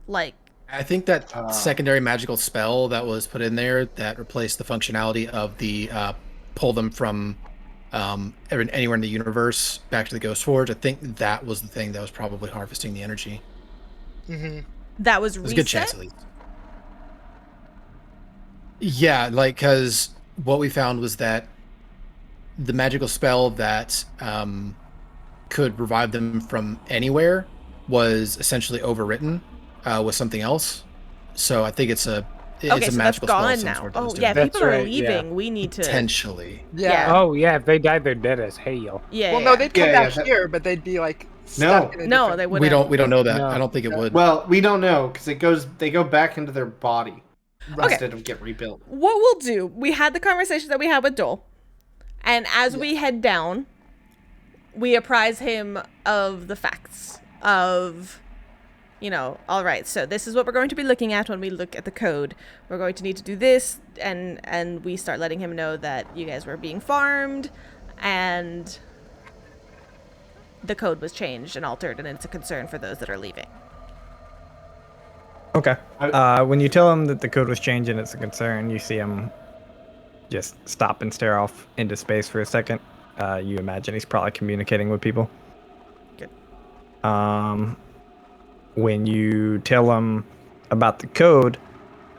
Like, I think that secondary magical spell that was put in there that replaced the functionality of the pull them from anywhere in the universe back to the Ghost Forge. I think that was the thing that was probably harvesting the energy. Mm-hmm. That was reset? There's a good chance, at least. Yeah, like, because what we found was that the magical spell that could revive them from anywhere was essentially overwritten with something else. So I think it's a Okay, so that's magical spell of gone some now. sort that Oh is doing yeah, it. That's people are right, leaving. yeah. We need to. Potentially. Yeah. Oh yeah, if they died, they're dead as hell. Yeah. Well, no, they'd come Yeah, back that- here, but they'd be like No. stuck in a No, different... they wouldn't. We don't know that. No. I don't think it would. Well, we don't know because they go back into their body instead of get rebuilt. What we'll do? We had the conversation that we had with Dole, and as we head down, we apprise him of the facts of. All right, so this is what we're going to be looking at when we look at the code. We're going to need to do this, and we start letting him know that you guys were being farmed, and the code was changed and altered, and it's a concern for those that are leaving. Okay. When you tell him that the code was changed and it's a concern, you see him just stop and stare off into space for a second. You imagine he's probably communicating with people. Good. When you tell him about the code,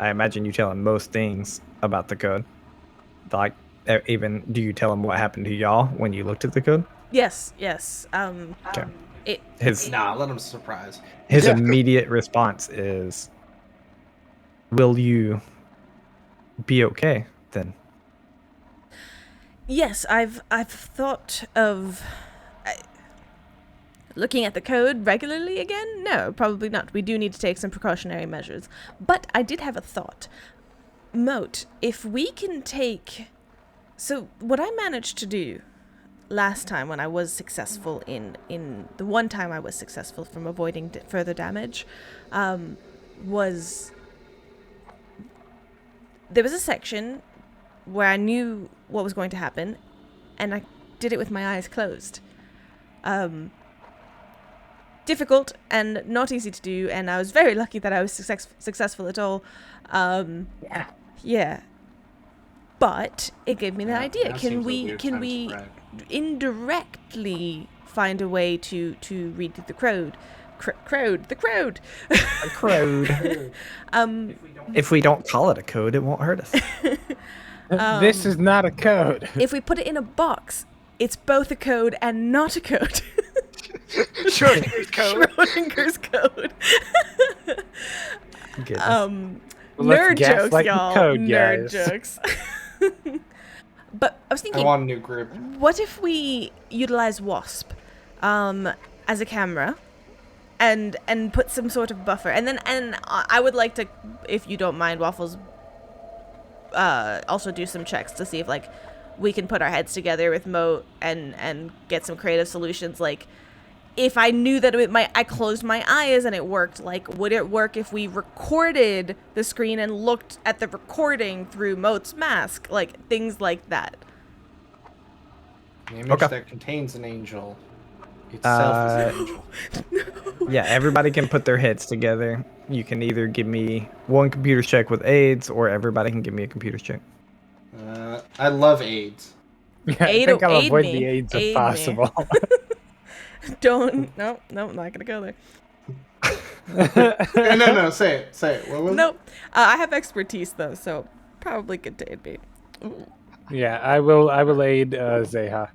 I imagine you tell him most things about the code. Like, even do you tell him what happened to y'all when you looked at the code? Yes. Okay. Let him surprise. His immediate response is, "Will you be okay then?" Yes, I've thought of looking at the code regularly again. No, probably not. We do need to take some precautionary measures. But I did have a thought. Moat, if we can take... So what I managed to do last time when I was successful in the one time I was successful from avoiding further damage, was... There was a section where I knew what was going to happen, and I did it with my eyes closed. Difficult and not easy to do, and I was very lucky that I was successful at all. Yeah. But it gave me the idea. Can we indirectly find a way to read the crowd? The crowd. A crowd. If we don't call it a code, it won't hurt us. This is not a code. If we put it in a box, it's both a code and not a code. Schrodinger's code. Schrodinger's code. Let's Nerd gaslight jokes, the y'all. code, Nerd guys. jokes. But I was I thinking, want a new group. what if we utilize Wasp as a camera and put some sort of buffer, and I would like to, if you don't mind, Waffles, also do some checks to see if like we can put our heads together with Moat and get some creative solutions. Like, if I knew that I closed my eyes and it worked, like, would it work if we recorded the screen and looked at the recording through Moat's mask? Like, things like that. An image that contains an angel itself is an angel. Yeah, everybody can put their heads together. You can either give me one computer check with aids, or everybody can give me a computer check. I love AIDS. Yeah, I think I'll avoid the AIDS if Aid me. possible. No, I'm not gonna go there. No, say it. What was Nope. I have expertise though, so probably good to aid me. Yeah, I will aid Zeha.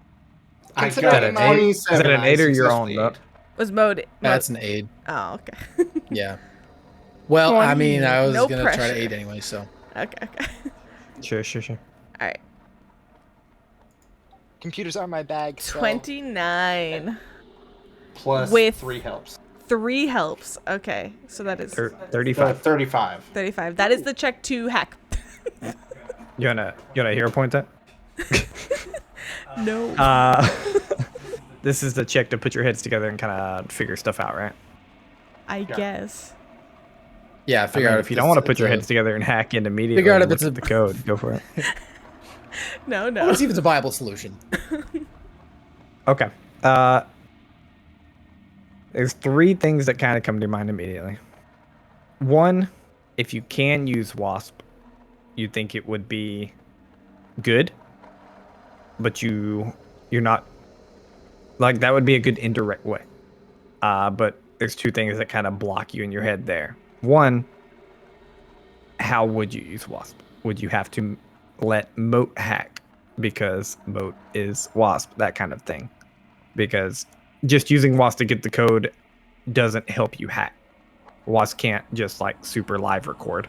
I Consider got it an an aid. 27. Is it an aid or your own, successfully Moat? Was Mode? That's an aid. Oh, okay. Yeah. Well, I mean, I was No gonna try pressure. to aid anyway, so. Okay. Sure. All right. Computers are my bag. So. 29. plus with 3 helps. 3 helps. Okay, so that is 35. 35. 35. That is the check to hack. You wanna hero point that? No. This is the check to put your heads together and kind of figure stuff out, right? I guess. Yeah, figure out if you don't want to put your heads together and hack in immediately, Figure out if look it's at the code. Go for it. No. Let's see if it's a viable solution. Okay. There's 3 things that kind of come to mind immediately. One, if you can use Wasp, you think it would be good, but you're not, like, that would be a good indirect way. But there's 2 things that kind of block you in your head there. One, how would you use Wasp? Would you have to let Moat hack because Moat is Wasp, that kind of thing? Because just using Wasp to get the code doesn't help you hack. WASP can't just like super live record.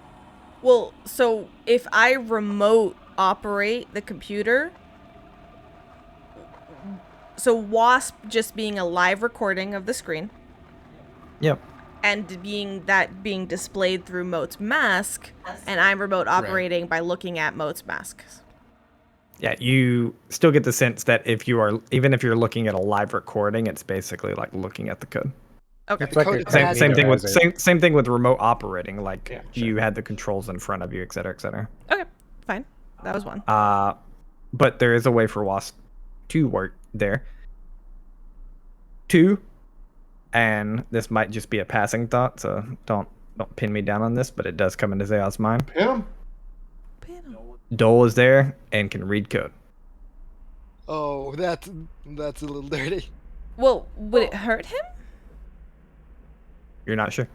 Well, so if I remote operate the computer, so WASP just being a live recording of the screen. Yep. And being displayed through Moat's mask, and I'm remote operating by looking at Moat's mask. Yeah, you still get the sense that even if you're looking at a live recording, it's basically like looking at the code. Okay. It's like same thing with remote operating. Like you had the controls in front of you, et cetera, et cetera. Okay, fine. That was one. But there is a way for WASP to work there. 2, and this might just be a passing thought, so don't pin me down on this, but it does come into Zaya's mind. Pin him. Dole is there and can read code. Oh, that's a little dirty. Well, would it hurt him? You're not sure.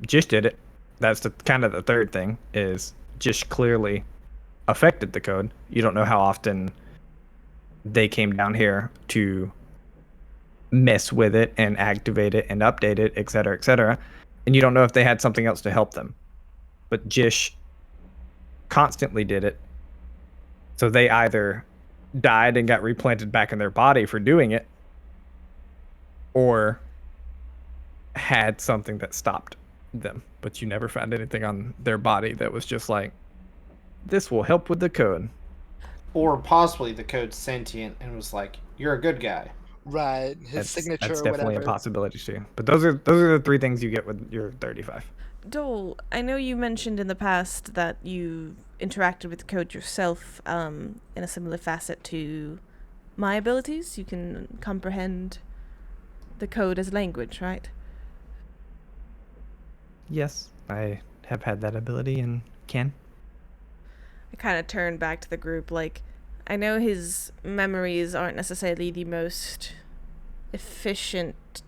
Jish did it. That's the kind of the third thing is Jish clearly affected the code. You don't know how often they came down here to mess with it and activate it and update it, et cetera, and you don't know if they had something else to help them. But Jish constantly did it, so they either died and got replanted back in their body for doing it, or had something that stopped them. But you never found anything on their body that was just like, this will help with the code. Or possibly the code's sentient and was like, you're a good guy. Right, his signature. That's or definitely whatever. a possibility too. But those are the 3 things you get with your 35. Dole, I know you mentioned in the past that you interacted with the code yourself in a similar facet to my abilities. You can comprehend the code as language, right? Yes, I have had that ability and can. I kind of turned back to the group like, I know his memories aren't necessarily the most efficient,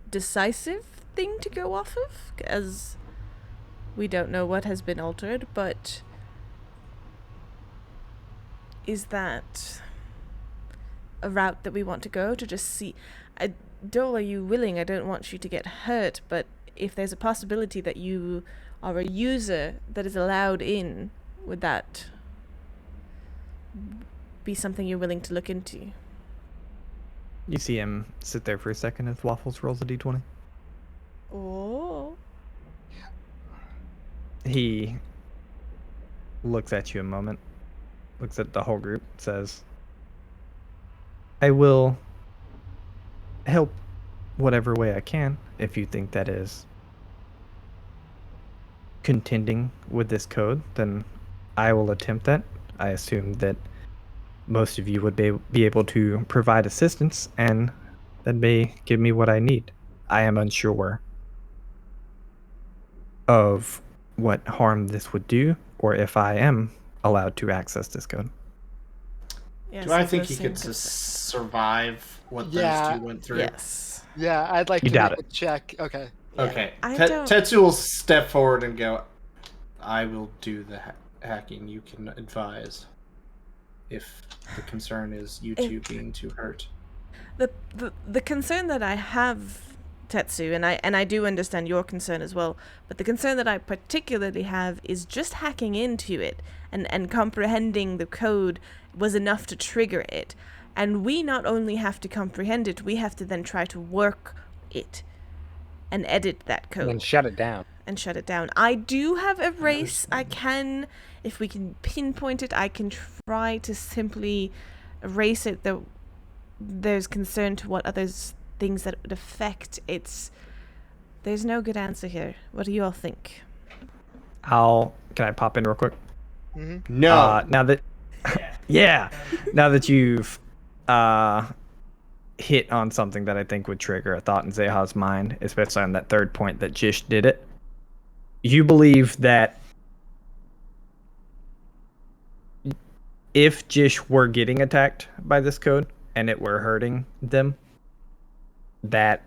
decisive thing to go off of, as we don't know what has been altered, but is that a route that we want to go to just see? Dole, are you willing? I don't want you to get hurt, but if there's a possibility that you are a user that is allowed in, would that be something you're willing to look into? You see him sit there for a second as Waffles rolls a d20. Oh. He looks at you a moment, looks at the whole group, says, I will help whatever way I can if you think that is contending with this code, then I will attempt that. I assume that most of you would be able to provide assistance, and that may give me what I need. I am unsure of what harm this would do, or if I am allowed to access this code. Yes, do I think he could survive what those 2 went through? Yes. Yeah, I'd like to make a check. Okay. Okay. Yeah, Tetsu will step forward and go, I will do the hacking. You can advise if the concern is you two being too hurt. The concern that I have, Tetsu, and I do understand your concern as well, but the concern that I particularly have is just hacking into it and comprehending the code was enough to trigger it. And we not only have to comprehend it, we have to then try to work it and edit that code. And shut it down. I do have erase. I can, if we can pinpoint it, I can try to simply erase it. Though there's concern to what others things that would affect. There's no good answer here. What do you all think? Can I pop in real quick? Mm-hmm. No. Now that now that you've hit on something that I think would trigger a thought in Zeha's mind, especially on that third point that Jish did it. You believe that if Jish were getting attacked by this code and it were hurting them, that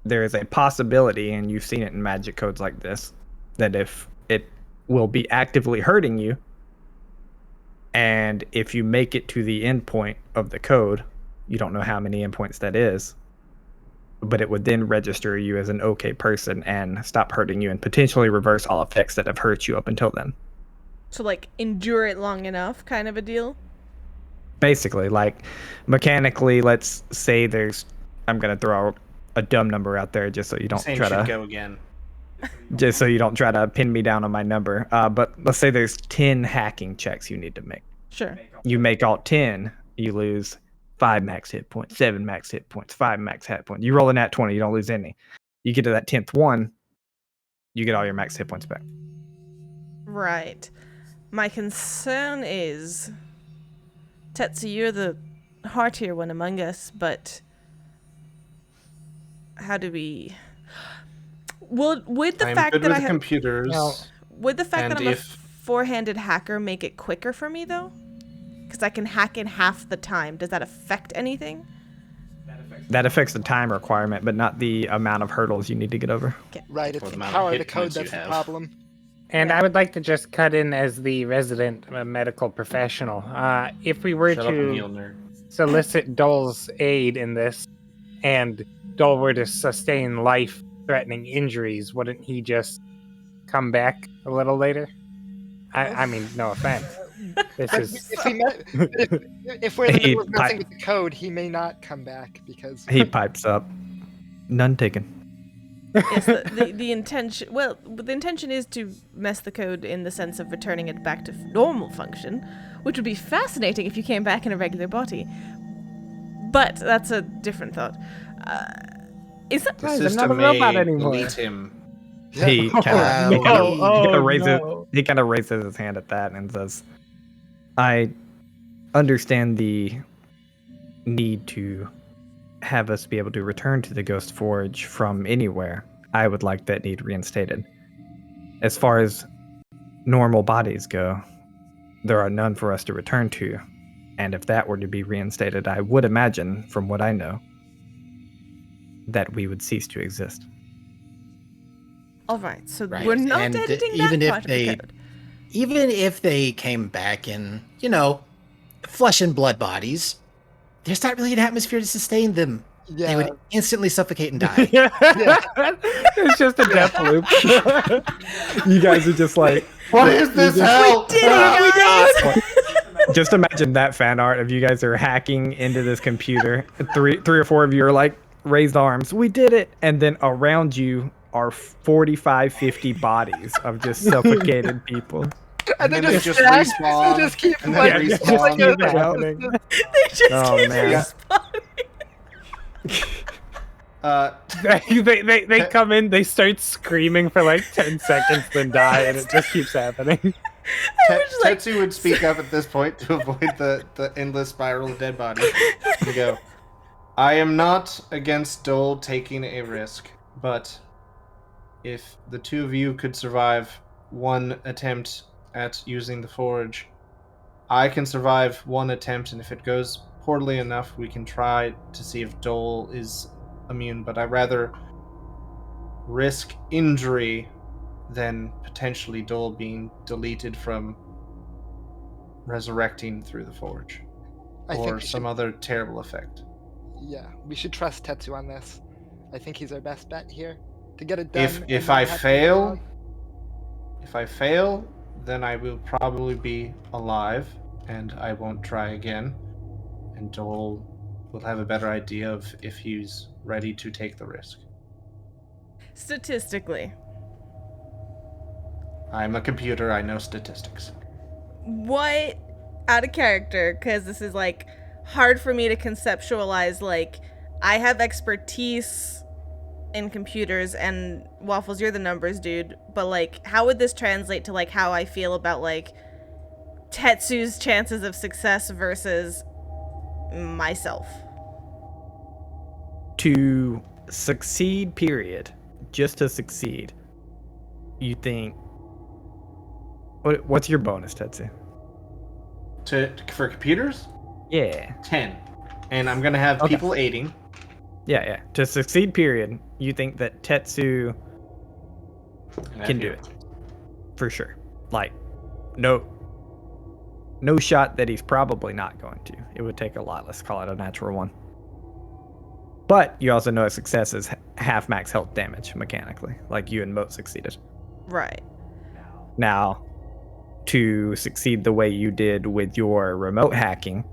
there is a possibility, and you've seen it in magic codes like this, that if it will be actively hurting you, and if you make it to the endpoint of the code, you don't know how many endpoints that is, but it would then register you as an okay person and stop hurting you and potentially reverse all effects that have hurt you up until then. So, like, endure it long enough kind of a deal? Basically, like, mechanically, let's say I'm going to throw a dumb number out there just so you don't try to go again. Just so you don't try to pin me down on my number. But let's say there's 10 hacking checks you need to make. Sure. You make all 10, you lose 5 max hit points, 7 max hit points, 5 max hit points. You roll a nat 20, you don't lose any. You get to that 10th one, you get all your max hit points back. Right. My concern is, Tetsu, you're the heartier one among us, but how do we... Would the fact that I have computers, would the fact that I'm a if four-handed hacker make it quicker for me though? Because I can hack in half the time. Does that affect anything? That affects the time requirement, but not the amount of hurdles you need to get over. Okay. Right, it's the power of the code that's the problem. And I would like to just cut in as the resident medical professional. If we were to solicit Dole's aid in this, and Dole were to sustain life-threatening injuries, wouldn't he just come back a little later? I mean, no offense. This is... If we're in the middle of messing with the code, he may not come back because... He pipes up. None taken. Yes, the intention... Well, the intention is to mess the code in the sense of returning it back to normal function, which would be fascinating if you came back in a regular body. But that's a different thought. Is that... The system may delete him. He kind of raises his hand at that and says, I understand the need to have us be able to return to the Ghost Forge from anywhere. I would like that need reinstated. As far as normal bodies go, there are none for us to return to. And if that were to be reinstated, I would imagine, from what I know, that we would cease to exist. All right, so we're not editing that part of the code. Even if they came back in, flesh and blood bodies, there's not really an atmosphere to sustain them. Yeah. They would instantly suffocate and die. It's just a death loop. You guys are just like, what is this hell? We did it, guys! Just imagine that fan art of you guys are hacking into this computer. Three or four of you are like, raised arms. We did it. And then around you are 45, 50 bodies of just suffocated people. And they just respawn. They just keep respawning. They just respawning. They come in, they start screaming for like 10 seconds, then die, and it just keeps happening. Tetsu would speak up at this point to avoid the endless spiral of dead bodies. You go, I am not against Dole taking a risk, but if the two of you could survive one attempt at using the forge, I can survive one attempt, and if it goes poorly enough, we can try to see if Dole is immune, but I'd rather risk injury than potentially Dole being deleted from resurrecting through the forge. Or some other terrible effect. Yeah, we should trust Tetsu on this. I think he's our best bet here to get it done. If I fail, then I will probably be alive, and I won't try again. And Dole will have a better idea of if he's ready to take the risk. Statistically. I'm a computer, I know statistics. What, out of character, because this is like hard for me to conceptualize, like, I have expertise in computers, and Waffles, you're the numbers dude, but like, how would this translate to like how I feel about like Tetsu's chances of success versus myself? To succeed, period, just to succeed, you think, what's your bonus, Tetsu? For computers? Yeah. 10. And I'm gonna have people aiding. Yeah. To succeed, period, you think that Tetsu can do it. For sure. Like, no shot that he's probably not going to. It would take a lot. Let's call it a natural one. But you also know a success is half max health damage mechanically, like you and Moat succeeded. Right. Now, to succeed the way you did with your remote hacking,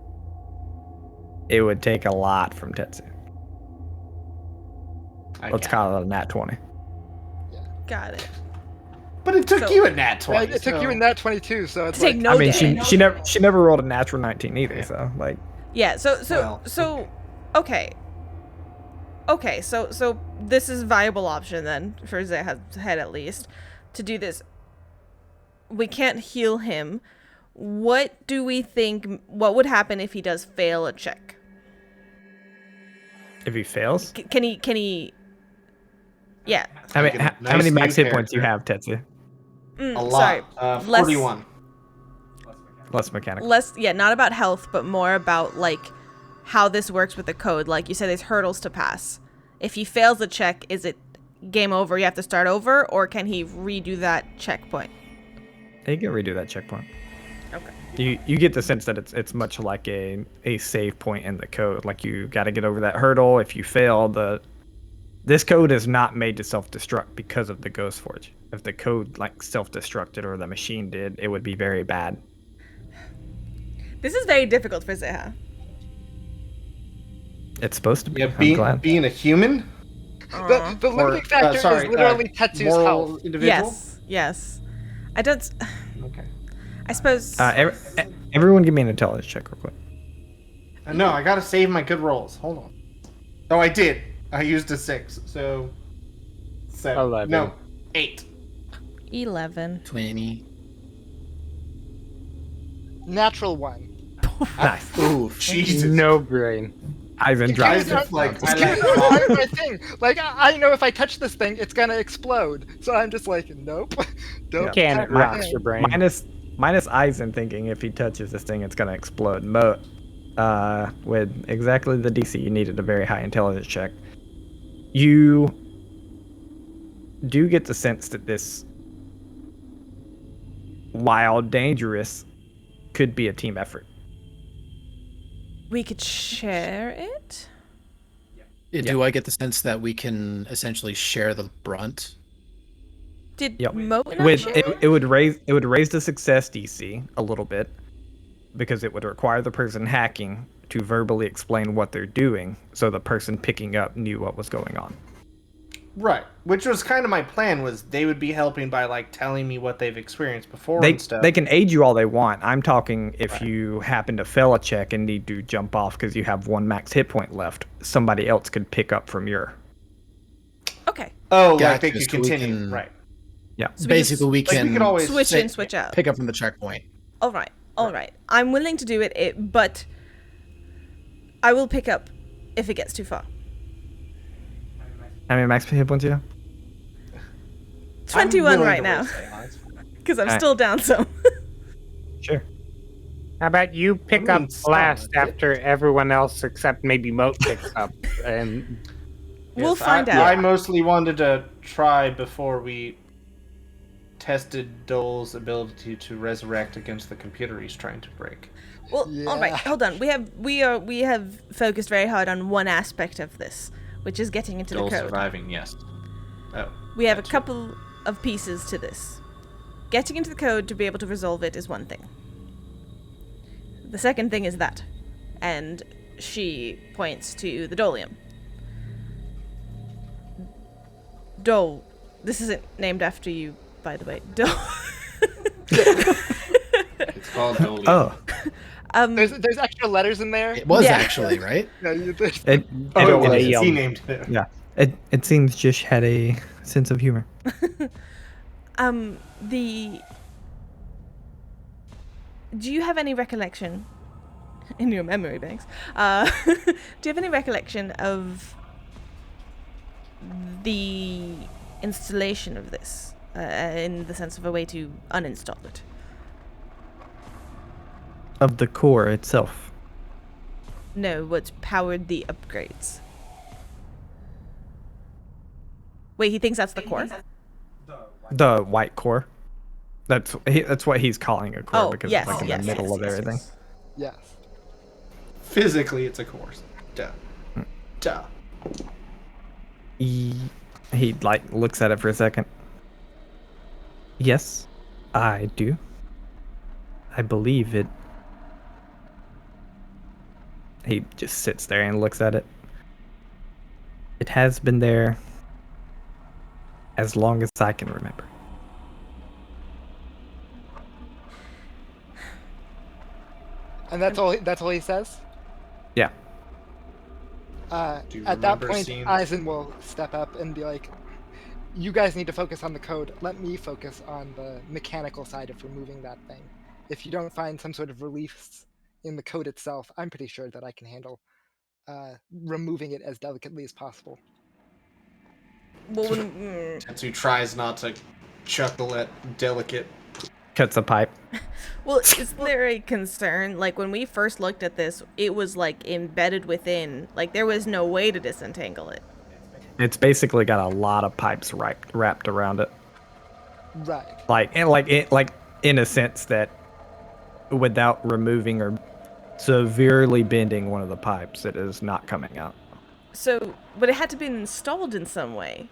it would take a lot from Tetsu. Let's call it a nat 20. Got it. But it took you a nat 20. It took you a nat 22, so it's take like... no I mean, damage. she never rolled a natural 19 either, so like... Yeah, so okay. Okay, so this is a viable option then, for Zeha's head at least, to do this. We can't heal him. What do we think, what would happen if he does fail a check? If he fails? Can he... Yeah. How many max hit points do you have, Tetsu? A lot. Sorry. 41. Less mechanical. Yeah, not about health, but more about, like, how this works with the code. Like you said, there's hurdles to pass. If he fails the check, is it game over, you have to start over, or can he redo that checkpoint? He can redo that checkpoint. Okay. You get the sense that it's much like a save point in the code. Like, you got to get over that hurdle. If you fail, this code is not made to self-destruct because of the Ghost Forge. If the code like self-destructed or the machine did, it would be very bad. This is very difficult for Zeha. It's supposed to be. Yeah, being a human? The limiting factor is literally Tetsu's health. Individual? Yes. I don't... Okay. I suppose... Everyone give me an intelligence check real quick. No, I gotta save my good rolls. Hold on. Oh, I did. I used a 6, so... 7. 11. No, 8. 11. 20. Natural 1. Nice. Ooh, Jesus. No brain. Ivan drives Guys, like, my thing. Like, I know if I touch this thing, it's gonna explode. So I'm just like, nope. Don't. Can it rocks your brain? Minus Eisen thinking if he touches this thing, it's gonna explode. Moat, with exactly the DC you needed, a very high intelligence check. You do get the sense that this, while dangerous, could be a team effort. We could share it? Do I get the sense that we can essentially share the brunt? Did Yep. Moat not share it? It would raise the success DC a little bit, because it would require the person hacking to verbally explain what they're doing, so the person picking up knew what was going on. Right, which was kind of my plan, was they would be helping by, like, telling me what they've experienced before and stuff. They can aid you all they want. I'm talking if you happen to fail a check and need to jump off because you have 1 max hit point left, somebody else could pick up from your... Okay. Oh, Gotcha, like they could so we continue, can- right. Yeah. So Basically, we can could always switch in, switch out. pick up from the checkpoint. All right. I'm willing to do it, but I will pick up if it gets too far. How many max hit points do you have? 21 right now, because I'm still down some. Sure. How about you pick up last after everyone else except maybe Moat picks up, and We'll find out. I mostly wanted to try before we tested Dole's ability to resurrect against the computer he's trying to break. Well, all right, hold on. We have focused very hard on one aspect of this, which is getting into Dole the code. surviving, yes. Oh, We have a couple of pieces to this. Getting into the code to be able to resolve it is one thing. The second thing is that, and she points to the Dolium. Dole. This isn't named after you, by the way. Dole. It's called Dole. Oh. There's extra letters in there. It was actually, right? No, He named it. Yeah. It seems Jish had a sense of humor. Do you have any recollection in your memory banks? Do you have any recollection of the installation of this, in the sense of a way to uninstall it? Of the core itself. No, what powered the upgrades? Wait, he thinks that's the core? The white core. That's what he's calling a core because yes, it's like in yes, the middle yes, of yes, everything. Yes. Physically, it's a course. Duh. Duh. He like looks at it for a second. Yes, I do. I believe it. He just sits there and looks at it. It has been there as long as I can remember. And that's all he says? Yeah. At that point, Eisen will step up and be like, you guys need to focus on the code. Let me focus on the mechanical side of removing that thing. If you don't find some sort of relief in the code itself, I'm pretty sure that I can handle removing it as delicately as possible. Well, Tetsu tries not to chuckle at delicate. Cuts a pipe. Well, is there a concern? Like, when we first looked at this, it was, like, embedded within. Like, there was no way to disentangle it. It's basically got a lot of pipes wrapped around it. Right. Like in a sense that without removing or severely bending one of the pipes, it is not coming out. So, but it had to be installed in some way.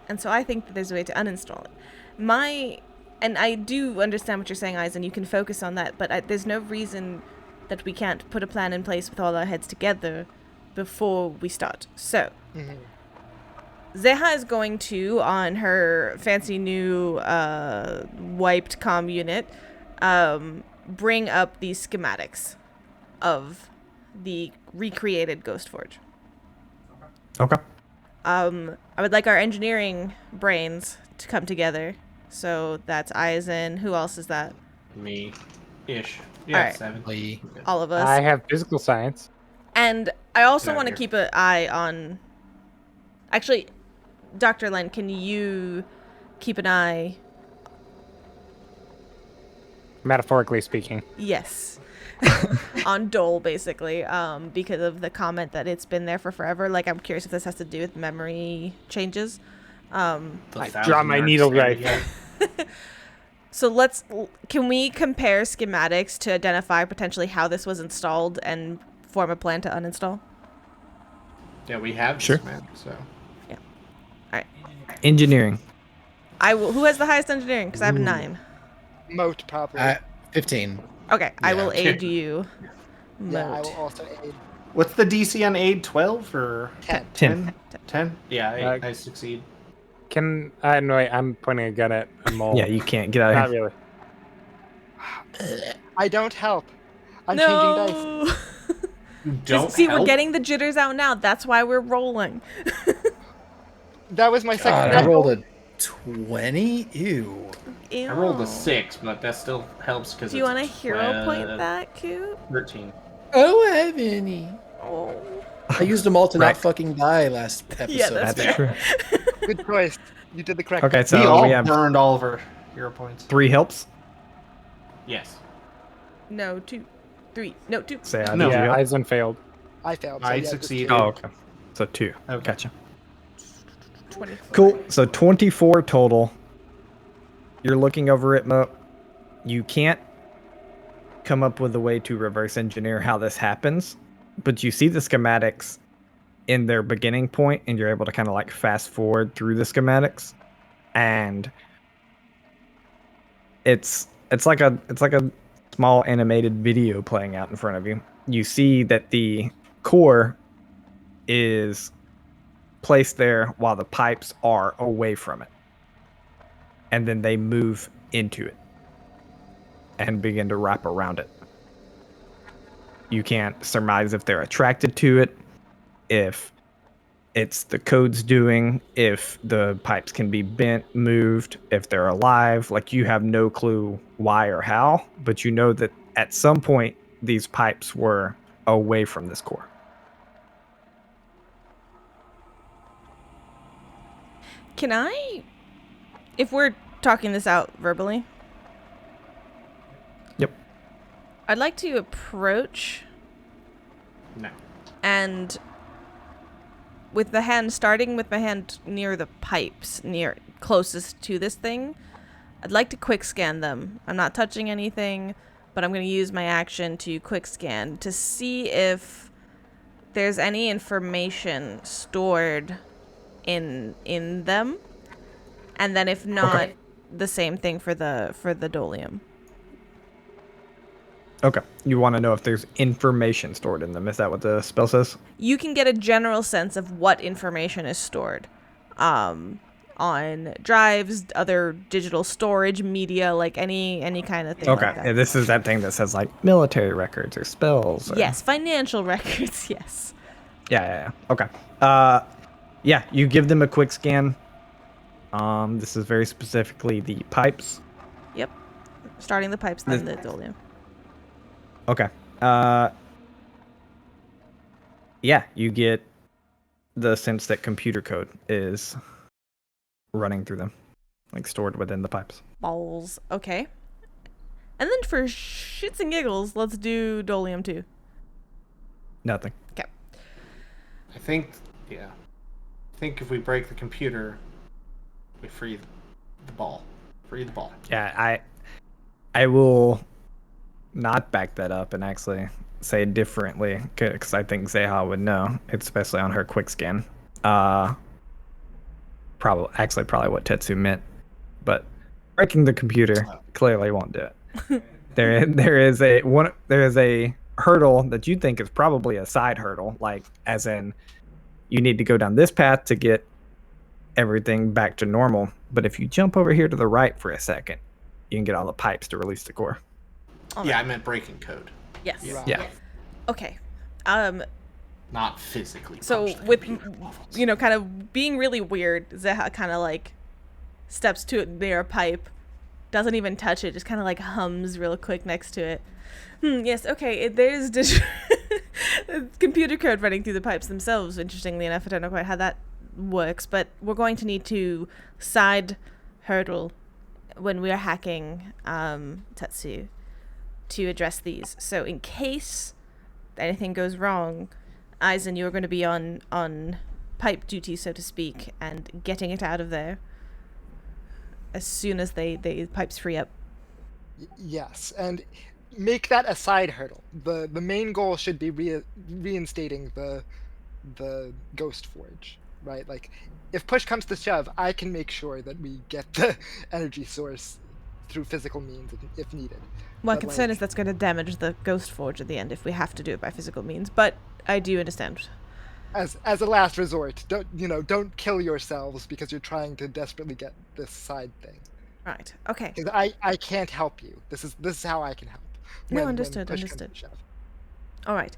And so I think that there's a way to uninstall it. And I do understand what you're saying, Eisen. You can focus on that, but there's no reason that we can't put a plan in place with all our heads together before we start. So, Zeha is going to, on her fancy new wiped comm unit, bring up the schematics of the recreated Ghost Forge. Okay. I would like our engineering brains to come together. So that's Eisen. Who else is that? Me-ish. Yeah, all right. 7. All of us. I have physical science. And I also want to keep an eye on... Actually, Dr. Len, can you keep an eye... Metaphorically speaking. Yes. On Dole, basically, because of the comment that it's been there for forever. Like, I'm curious if this has to do with memory changes. I draw my needle right. So can we compare schematics to identify potentially how this was installed and form a plan to uninstall? Yeah, we have sure. Schematics, so. Yeah. All right. Engineering. Who has the highest engineering? Because I have a 9. Moat, probably. 15. Okay, yeah. I will aid you. Yeah, I will also aid. What's the DC on aid? 12 or 10? 10? Yeah, I succeed. No, I'm pointing a gun at a mole. Yeah, you can't get out of here. Not really. I don't help. I'm changing dice. You don't See, help? we're getting the jitters out now. That's why we're rolling. That was my second. I rolled a 20. Ew. Ew. I rolled a 6, but that still helps because. Do you want a hero point that, Coop? 13. I don't have any. Oh. I used them all to not fucking die last episode. Yeah, that's true. Good choice. You did the correct. Okay, so we all have burned all of our hero points. 3 helps. Yes. No, 2. 3. No, 2. Say I No. did you Yeah, help? Eisen failed. I failed. So I yeah, succeeded. Oh, okay. So 2. Okay. Gotcha. 24. Cool. So 24 total. You're looking over it, Mo. You can't come up with a way to reverse engineer how this happens, but you see the schematics in their beginning point, and you're able to kind of like fast forward through the schematics, and it's like a small animated video playing out in front of you. You see that the core is placed there while the pipes are away from it, and then they move into it and begin to wrap around it. You can't surmise if they're attracted to it, if it's the code's doing, if the pipes can be bent, moved, if they're alive. Like, you have no clue why or how, but you know that at some point these pipes were away from this core. Can I, if we're talking this out verbally? Yep. I'd like to approach. No. And starting with my hand near the pipes, closest to this thing, I'd like to quick scan them. I'm not touching anything, but I'm going to use my action to quick scan to see if there's any information stored in them, and then if not, the same thing for the dolium. Okay. You want to know if there's information stored in them. Is that what the spell says? You can get a general sense of what information is stored on drives, other digital storage, media, like any kind of thing like that. Yeah, this is that thing that says like military records or spells. Or... Yes, financial records, yes. Yeah. Okay. Yeah, you give them a quick scan. This is very specifically the pipes. Yep. Starting the pipes, then the dolium. Okay. Yeah, you get the sense that computer code is running through them, like stored within the pipes. Balls. Okay. And then for shits and giggles, let's do dolium 2. Nothing. Okay. I think if we break the computer, we free the ball. Free the ball. Yeah, I will not back that up and actually say it differently, because I think Zeha would know, especially on her quick scan. Probably what Tetsu meant, but breaking the computer clearly won't do it. There is a hurdle that you think is probably a side hurdle, like as in you need to go down this path to get everything back to normal. But if you jump over here to the right for a second, you can get all the pipes to release the core. Yeah, I meant breaking code. Yes. Yeah. Okay. Not physically. So with kind of being really weird, Zeha kind of like steps to it near a pipe, doesn't even touch it, just kind of like hums real quick next to it. Yes. Okay. There's computer code running through the pipes themselves. Interestingly enough, I don't know quite how that works, but we're going to need to side hurdle when we are hacking Tetsu to address these. So in case anything goes wrong, Aizen, you're going to be on pipe duty, so to speak, and getting it out of there as soon as the pipes free up. Yes, and make that a side hurdle. The main goal should be reinstating the Ghost Forge, right? Like, if push comes to shove, I can make sure that we get the energy source through physical means if needed. My concern is that's going to damage the Ghost Forge at the end if we have to do it by physical means, but I do understand. As a last resort, don't kill yourselves because you're trying to desperately get this side thing. Right. Okay. Because I can't help you. This is how I can help. No, understood. All right.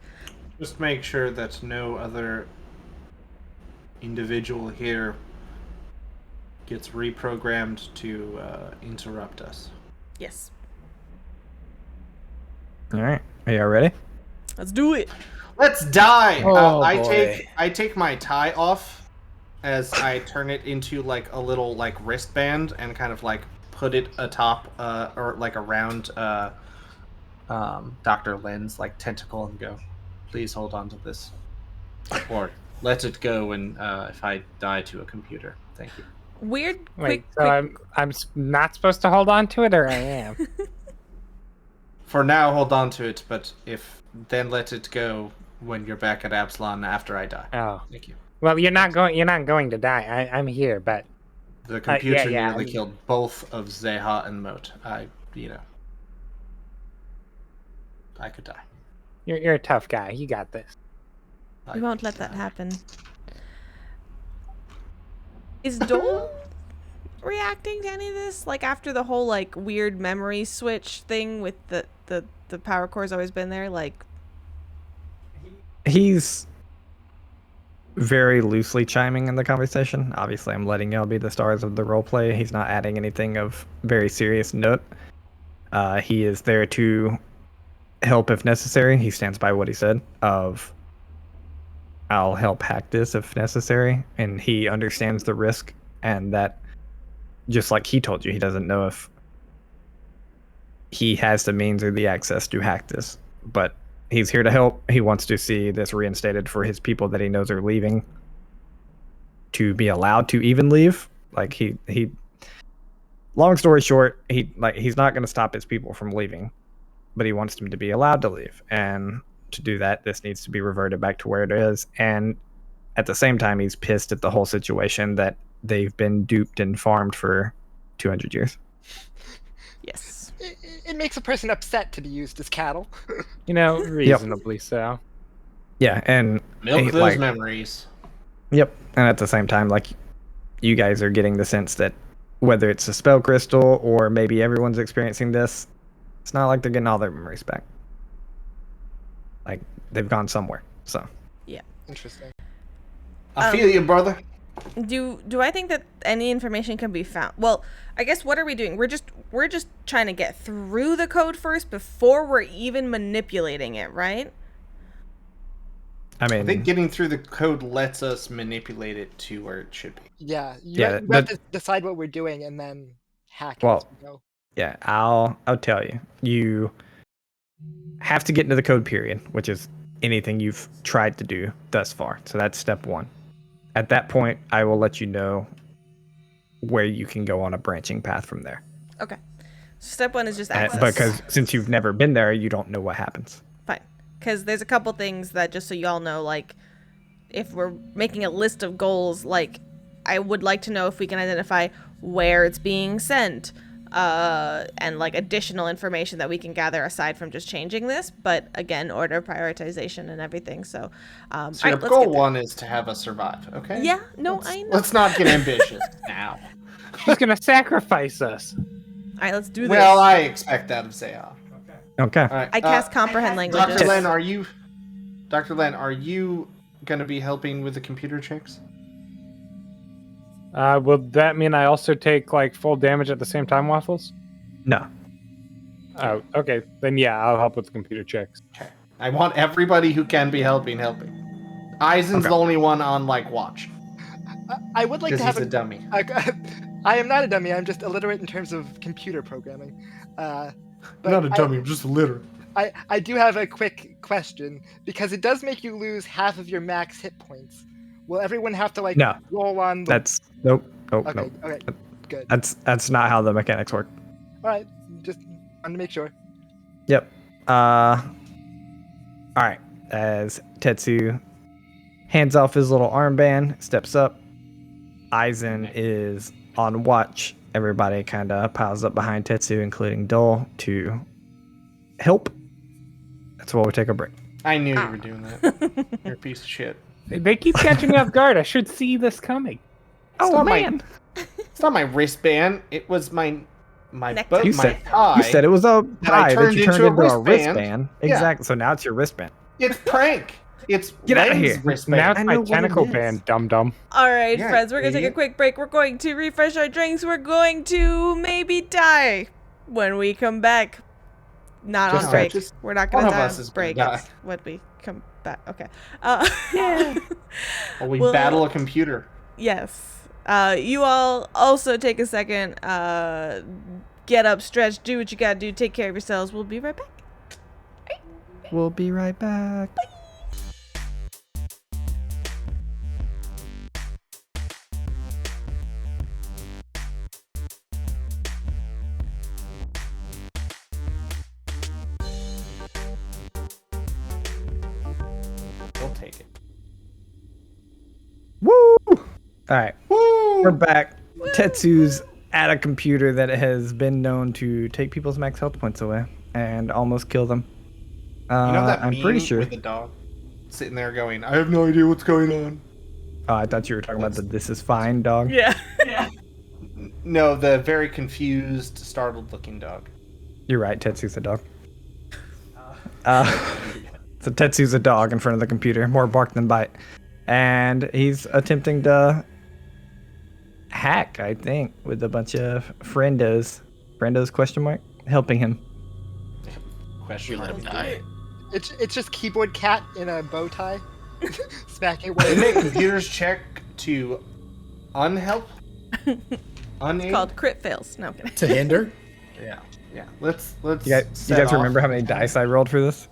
Just make sure that no other individual here gets reprogrammed to interrupt us. Yes. All right. Are y'all ready? Let's do it. Let's die. Oh, I take my tie off as I turn it into like a little like wristband and kind of like put it atop or like around Dr. Lin's like tentacle and go, please hold on to this, or let it go when if I die to a computer. Thank you. Weird. Wait, I'm not supposed to hold on to it, or I am? For now, hold on to it, but then let it go when you're back at Absalon after I die. Oh, thank you. Well, you're not going to die. I'm here, but the computer nearly killed both of Zeha and Moat. I could die. You're a tough guy. You got this. We won't let that happen. Is Dole reacting to any of this? Like after the whole like weird memory switch thing with the power core's always been there, like he's very loosely chiming in the conversation. Obviously, I'm letting y'all be the stars of the roleplay. He's not adding anything of very serious note. He is there to help if necessary. He stands by what he said of I'll help hack this if necessary, and he understands the risk, and that just like he told you, he doesn't know if he has the means or the access to hack this, but he's here to help. He wants to see this reinstated for his people that he knows are leaving to be allowed to even leave. Like he long story short, he's not going to stop his people from leaving, but he wants them to be allowed to leave and to do that. This needs to be reverted back to where it is. And at the same time, he's pissed at the whole situation that they've been duped and farmed for 200 years. Yes. It makes a person upset to be used as cattle. Reasonably so. Yeah, and milk those memories. Yep, and at the same time, like, you guys are getting the sense that whether it's a spell crystal or maybe everyone's experiencing this, it's not like they're getting all their memories back. Like, they've gone somewhere. So. Yeah. Interesting. I feel you, brother. Do I think that any information can be found? Well, I guess what are we doing? We're just trying to get through the code first before we're even manipulating it, right? I think getting through the code lets us manipulate it to where it should be. Yeah, you have to decide what we're doing and then hack it as we go. Yeah, I'll tell you. You have to get into the code period, which is anything you've tried to do thus far. So that's step 1. At that point, I will let you know where you can go on a branching path from there. Okay. Step 1 is just access. Because since you've never been there, you don't know what happens. Fine. Because there's a couple things that, just so y'all know, like, if we're making a list of goals, like, I would like to know if we can identify where it's being sent, and, like, additional information that we can gather aside from just changing this. But, again, order prioritization and everything. So your goal 1 is to have us survive, okay? Yeah, no, I know. Let's not get ambitious now. She's going to sacrifice us. All right, let's do this. Well, I expect that of Zaya. Okay. All right. I cast comprehend languages. Dr. Len, are you going to be helping with the computer checks? Will that mean I also take like full damage at the same time, Waffles? No. Oh, okay. Then yeah, I'll help with the computer checks. Okay. I want everybody who can be helping. Eisen's the only one on like watch. I would like to have a dummy. I am not a dummy. I'm just illiterate in terms of computer programming. Not a dummy. I'm just illiterate. I do have a quick question because it does make you lose half of your max hit points. Will everyone have to like roll on? Nope. Okay, good. That's not how the mechanics work. All right, just wanted to make sure. Yep. All right. As Tetsu hands off his little armband, steps up. Eisen is on watch. Everybody kind of piles up behind Tetsu, including Dole, to help. That's why we take a break. I knew you were doing that. You're a piece of shit. They keep catching me off guard. I should see this coming. It's not my wristband. It was my tie. You said it was a tie that you turned into a wristband. Yeah. Exactly. So now it's your wristband. It's prank. It's Get out of here. Wristband. Now it's my tentacle band, dum-dum. All right, friends, we're going to take a quick break. We're going to refresh our drinks. We're going to maybe die when we come back. Not on break. We're not going to die on break. It's when we come back. Okay. Yeah. Well, we battle a computer. Yes. You all also take a second. Get up, stretch, do what you got to do. Take care of yourselves. We'll be right back. We'll be right back. Bye. We'll take it. Woo! All right. Woo! We're back. Woo! Tetsu's at a computer that has been known to take people's max health points away and almost kill them. You know that I'm meme pretty sure with the dog sitting there going, I have no idea what's going on. Oh, I thought you were talking about the "This is fine" dog. Yeah. No, the very confused, startled-looking dog. You're right. Tetsu's a dog. So Tetsu's a dog in front of the computer, more bark than bite, and he's attempting to hack, I think, with a bunch of friendos. Friendos question mark helping him. You let him die. It's just keyboard cat in a bow tie, smacking away. They make computers check to unhelp. It's called crit fails. No, I'm kidding. To hinder? Yeah. Let's. You guys remember how many dice I rolled for this?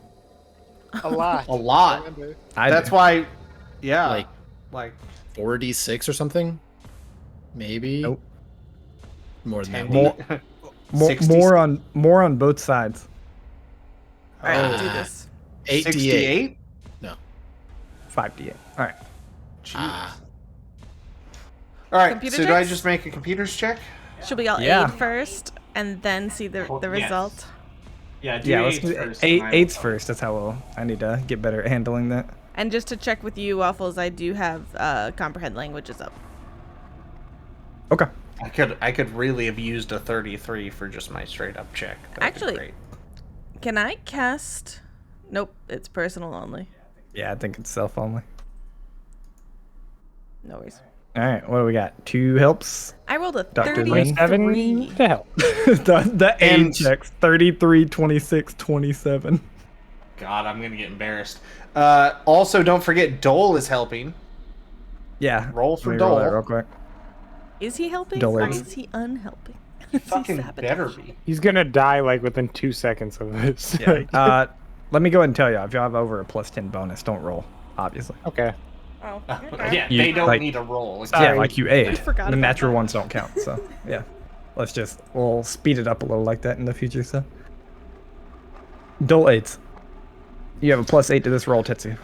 A lot. A lot. That's why. Yeah. Like 4d6 or something. Maybe. Nope. More than that. More on both sides. All right, let's do this. 8d8. 68? No. 5d8. All right. All right. Computer So do I checks? just make a computers check? Should we all Yeah. aid first and then see the result? Yeah. Do Yeah, let's eights do first. and I will eights tell first. That's how I need to get better at handling that. And just to check with you, Waffles, I do have comprehend languages up. Okay. I could really have used a 33 for just my straight up check. That'd be Actually, great. can I cast? Nope, it's personal only. Yeah, I think it's self only. No worries. All right, what do we got? 2 helps. I rolled a Dr. Lynn? 33. To help. the aid And- checks 33, 26, 27. God, I'm gonna get embarrassed. Also, don't forget Dole is helping. Yeah. Roll for let me roll that Dole. real quick. Is he helping Don't or worry. is he unhelping? Is he Fucking better sabotaging? be. He's gonna die like within 2 seconds of this. Yeah. Let me go ahead and tell you, if you have over a +10 bonus, don't roll, obviously. Okay. Oh, okay. Yeah, You- they don't like- need a roll. Yeah, like you aid. forgot The about natural that. ones don't count, so yeah. We'll speed it up a little like that in the future, so. Dole aids. You have a +8 to this roll, Tetsu.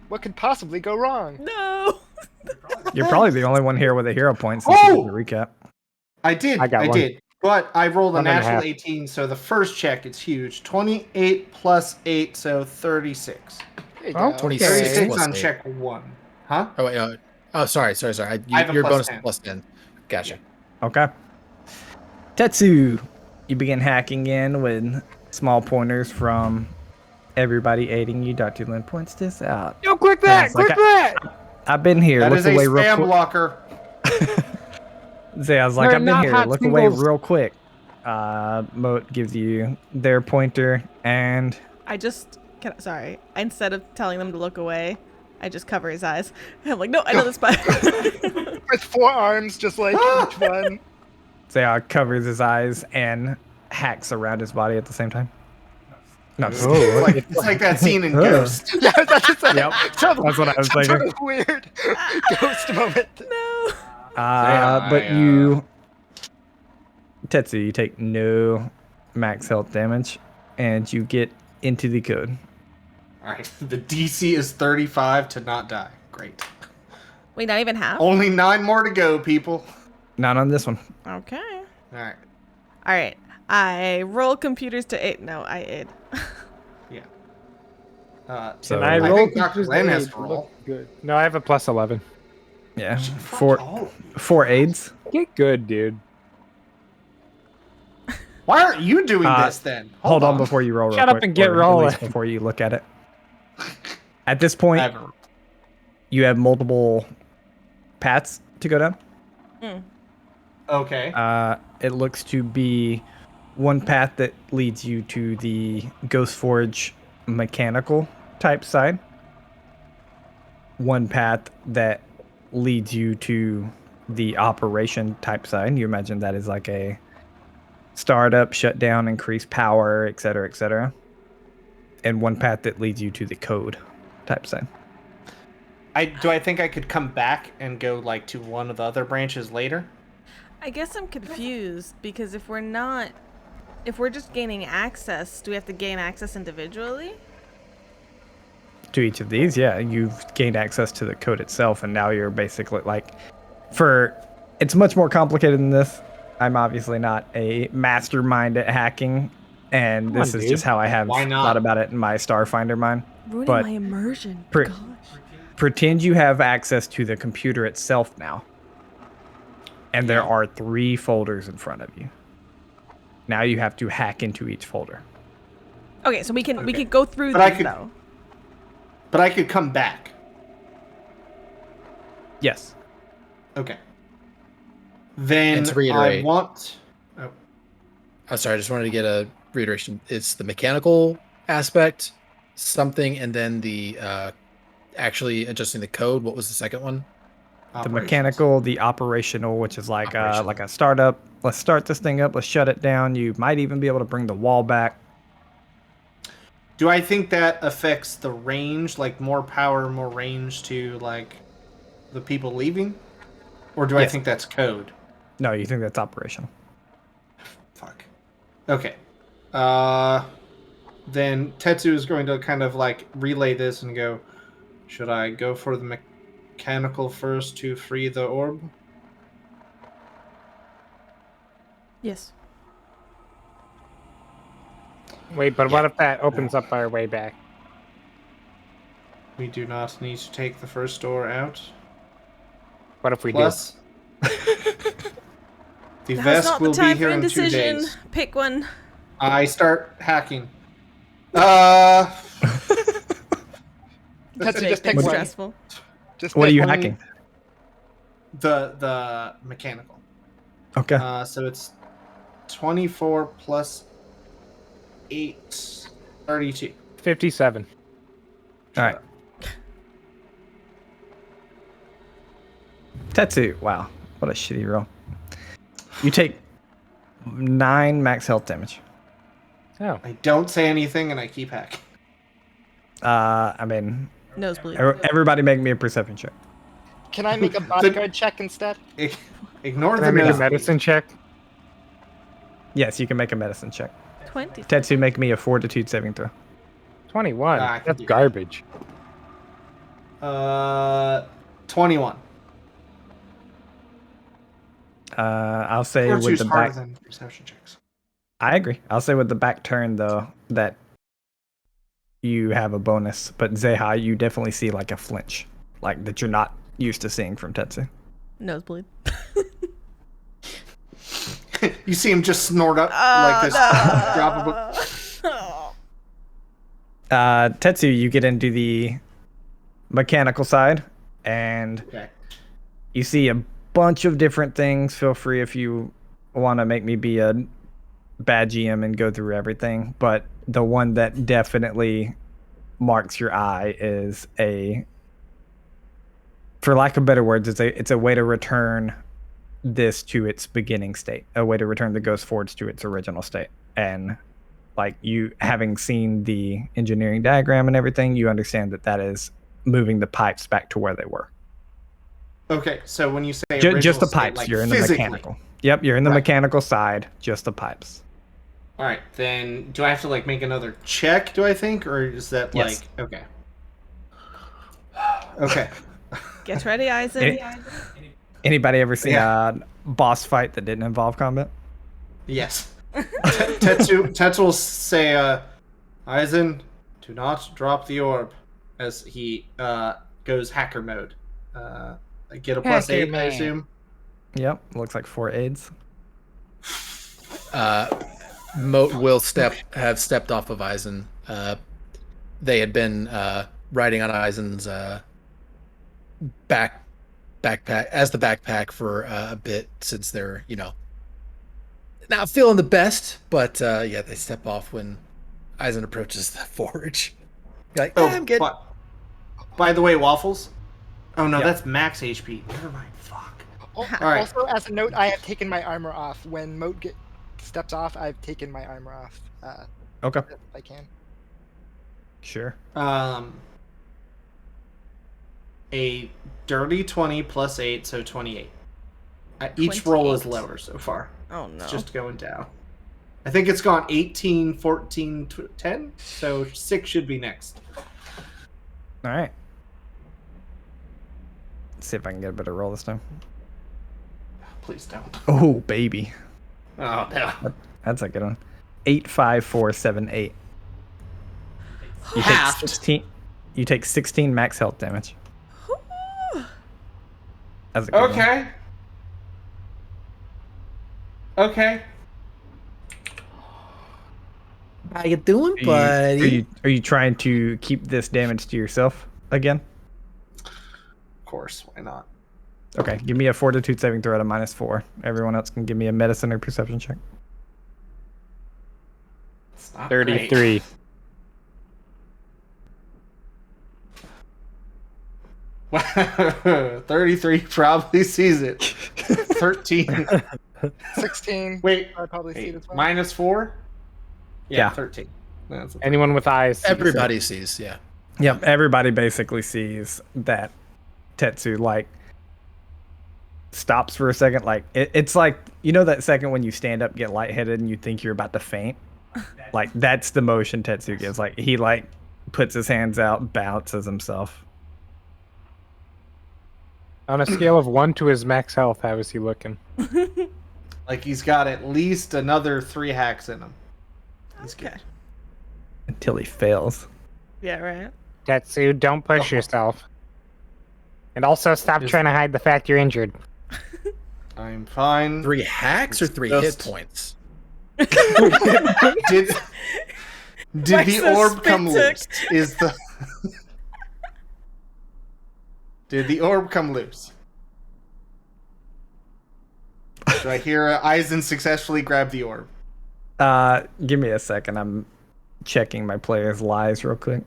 What could possibly go wrong? No. You're probably the only one here with a hero point since you did the recap. I did. I got one. did. But I rolled a 1.5. natural 18, so the first check is huge. 28 plus 8, so 36. There you Oh, go. 26. 36 plus on 8. check 1. Huh? Oh, wait. Oh, sorry. I have a Your plus bonus 10. is plus 10. Gotcha. Okay. Tetsu, you begin hacking in with small pointers from everybody aiding you. Dr. Lynn points this out. Yo, click Yeah, that! it's like Click that! I've been here. That Look is a away real spam quick. blocker. Say, I was like, They're I've been not here. hot Look away singles. real quick. Moat gives you their pointer, and I just sorry. Instead of telling them to look away, I just cover his eyes. I'm like, no, I know the spot. With 4 arms, just like each one. Say, covers his eyes and hacks around his body at the same time. No, just It's like that scene in Ghost. Yeah, that's just Yep, that's what I was some sort thinking. of weird ghost moment. No. But you, Tetsu, you take no max health damage, and you get into the code. Alright, the DC is 35 to not die. Great. Wait, not even half? Only 9 more to go, people. Not on this one. Okay. Alright, All right. I roll computers to 8. No, I aid. yeah. So Can I I roll think Dr. computers Lynn to has aid? to roll. Good. No, I have a plus 11. yeah, Oh. four aids. Get good, dude. Why aren't you doing this then? Hold on before you roll. Shut real up quick, and get or at rolling. least before you look at it. At this point, Ever. you have multiple paths to go down. Okay. It looks to be one path that leads you to the Ghost Forge mechanical type side. One path that leads you to the operation type side. You imagine that is like a startup, shut down, increase power, etc., etc. And one path that leads you to the code type side. Do I think I could come back and go like to one of the other branches later? I guess I'm confused because if we're just gaining access, do we have to gain access individually? To each of these, yeah, you've gained access to the code itself, and now you're basically like, it's much more complicated than this. I'm obviously not a mastermind at hacking, and this is just how I have Why not? thought about it in my Starfinder mind. Ruining But my immersion. pre- Gosh. Pretend you have access to the computer itself now, and there are 3 folders in front of you. Now you have to hack into each folder. Okay, so we can go through But I these could- though. But I could come back. Yes. Okay. Then And to reiterate- I want. Oh, I'm sorry, I just wanted to get a reiteration. It's the mechanical aspect, something, and then the actually adjusting the code. What was the second one? The operations. mechanical, the operational, which is like a startup. Let's start this thing up. Let's shut it down. You might even be able to bring the wall back. Do I think that affects the range, like more power, more range to like the people leaving, or do I Yes. think that's code? No, you think that's operational. Fuck. Okay. then Tetsu is going to kind of like relay this and go, should I go for the mechanical first to free the orb? Yes. Wait, but what if that opens up our way back? We do not need to take the first door out. What if we Plus, do? The Now's Vesk not will the time be here for in 2 indecision. days. Pick one. I start hacking. Tetsu, just pick Things one. stressful. Just What are pick you one. hacking? The mechanical. Okay. So it's 24 plus 8, 32. 57. All right. Tetsu, wow, what a shitty roll. You take 9 max health damage. Oh. I don't say anything and I keep hacking. I mean, Nosebleed. everybody make me a perception check. Can I make a bodyguard check instead? Ignore Can the I make a nosebleed. medicine check? Yes, you can make a medicine check. 20. Tetsu, make me a fortitude saving throw. 21. I can That's do that. garbage. 21. I'll say Fortitude's with the harder back. than perception checks. I agree. I'll say with the back turn though that you have a bonus, but Zeha, you definitely see like a flinch, like that you're not used to seeing from Tetsu. Nosebleed. You see him just snort up like this. Drop of Tetsu, you get into the mechanical side, and Okay. you see a bunch of different things. Feel free if you want to make me be a bad GM and go through everything, but the one that definitely marks your eye is for lack of better words, it's a way to return this to its beginning state, a way to return the Ghost Forge to its original state. And like you having seen the engineering diagram and everything, you understand that is moving the pipes back to where they were. Okay, so when you say Just the original state, pipes, like you're in the physically. mechanical. Yep, you're in the Right. mechanical side, just the pipes. All right, then do I have to like make another check? Do I think, or is that Yes. like okay? Okay. Get ready, Eisen. Anybody ever seen a boss fight that didn't involve combat? Yes. Tetsu will say, Eisen, do not drop the orb, as he goes hacker mode. Get a plus Hacker 8, I man. assume. Yep, looks like 4 aids. Moat will have stepped off of Eisen. They had been riding on Eisen's backpack as the backpack for a bit since they're not feeling the best. But they step off when Eisen approaches the forge. You're like, I'm good. By the way, Waffles. Oh no, Yeah. that's max HP. Never mind. Fuck. Oh, right. Also, as a note, I have taken my armor off. When Moat steps off, I've taken my armor off. Okay, If I can. sure. A dirty 20 plus 8, so 28. Each roll is lower so far. Oh no. It's just going down. I think it's gone 18, 14, 10, so 6 should be next. All right. Let's see if I can get a better roll this time. Please don't. Oh, baby. Oh, no. That's a good one. 8, 5, 4, 7, 8. You take Half. 16. You take 16 max health damage. That's a good one. Okay. Okay. How you doing, buddy? Are you trying to keep this damage to yourself again? Of course, why not? Okay, give me a fortitude saving throw at a -4. Everyone else can give me a medicine or perception check. It's not 33. great. 33 probably sees it. 13. 16. Wait, I probably see it as well. -4? Yeah. 13. That's okay. Anyone with eyes. Everybody sees, yeah. Yep, everybody basically sees that Tetsu like stops for a second. Like it's like that second when you stand up, get lightheaded, and you think you're about to faint. Like that's the motion Tetsu gives. Like he like puts his hands out, balances himself. On a scale of 1 to his max health, how is he looking? Like he's got at least another 3 hacks in him. He's good. Until he fails. Yeah, right. Tetsu, don't push yourself. And also stop trying to hide the fact you're injured. I'm fine. 3 hacks or 3 hit points? Did the orb come loose? Did the orb come loose? Do I hear Eisen successfully grab the orb? Give me a second. I'm checking my player's lies real quick.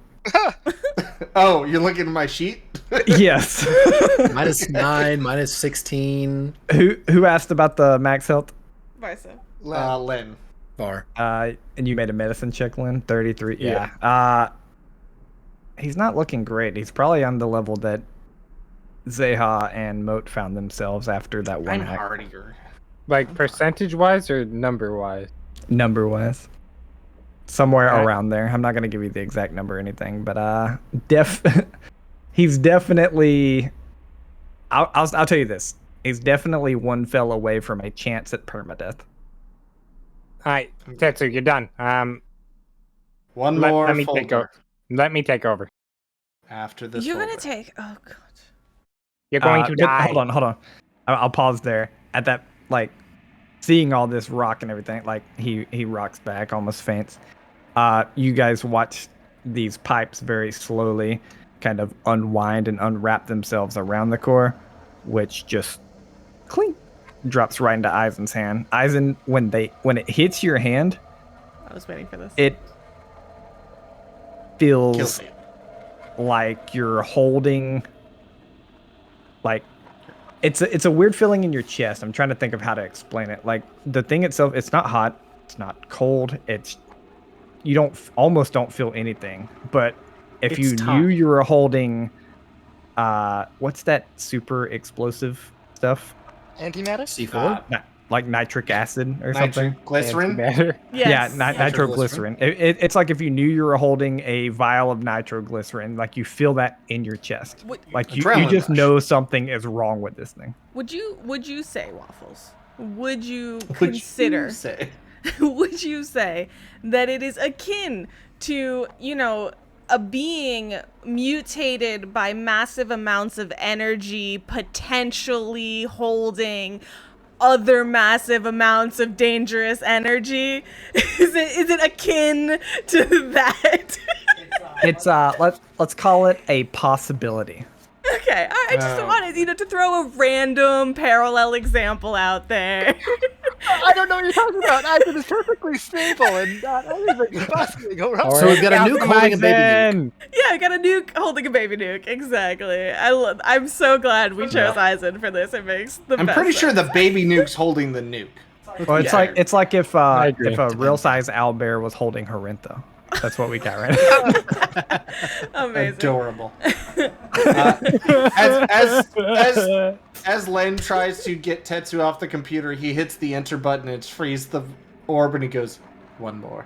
Oh, you're looking at my sheet? Yes. -9, -16. Who asked about the max health? Barca. Len. Bar. And you made a medicine check, Lynn? 33. Yeah. He's not looking great. He's probably on the level that Zeha and Moat found themselves after that one I'm hack. hardier. Like percentage-wise or number-wise? Number-wise. Somewhere around there. I'm not going to give you the exact number or anything, but he's definitely... I'll tell you this. He's definitely one fell away from a chance at permadeath. Alright, Tetsu, you're done. One more let me take over. Let me take over. After this You're folder. gonna take... Oh, God. You're going to die. Hold on. I'll pause there. At that, like, seeing all this rock and everything, like, he rocks back, almost faints. You guys watch these pipes very slowly kind of unwind and unwrap themselves around the core, which just clink drops right into Eisen's hand. Eisen, when it hits your hand, I was waiting for this. it feels like you're holding, like, it's a weird feeling in your chest. I'm trying to think of how to explain it. Like, the thing itself, it's not hot, it's not cold, you almost don't feel anything. But if you knew you were holding, what's that super explosive stuff? Antimatter? C4? Like nitric acid or something? Nitroglycerin? Yes. Yeah, nitroglycerin. It's like if you knew you were holding a vial of nitroglycerin, like you feel that in your chest. Like you just know something is wrong with this thing. Would you say, Waffles? Would you consider... Would you say that it is akin to, a being mutated by massive amounts of energy, potentially holding other massive amounts of dangerous energy? Is it akin to that? It's let's call it a possibility. Okay, I just wanted to throw a random parallel example out there. I don't know what you're talking about. Eisen is perfectly stable and not anything could possibly go wrong. So we've got a nuke holding a baby nuke. Yeah, I got a nuke holding a baby nuke. Exactly. I'm so glad we chose Eisen for this. It makes the best I'm pretty sure sense. the baby nuke's holding the nuke. Well, it's like if a real size owlbear was holding Harintho. That's what we got right now. Amazing. Adorable. As Len tries to get Tetsu off the computer, he hits the enter button, it frees the orb, and he goes, one more.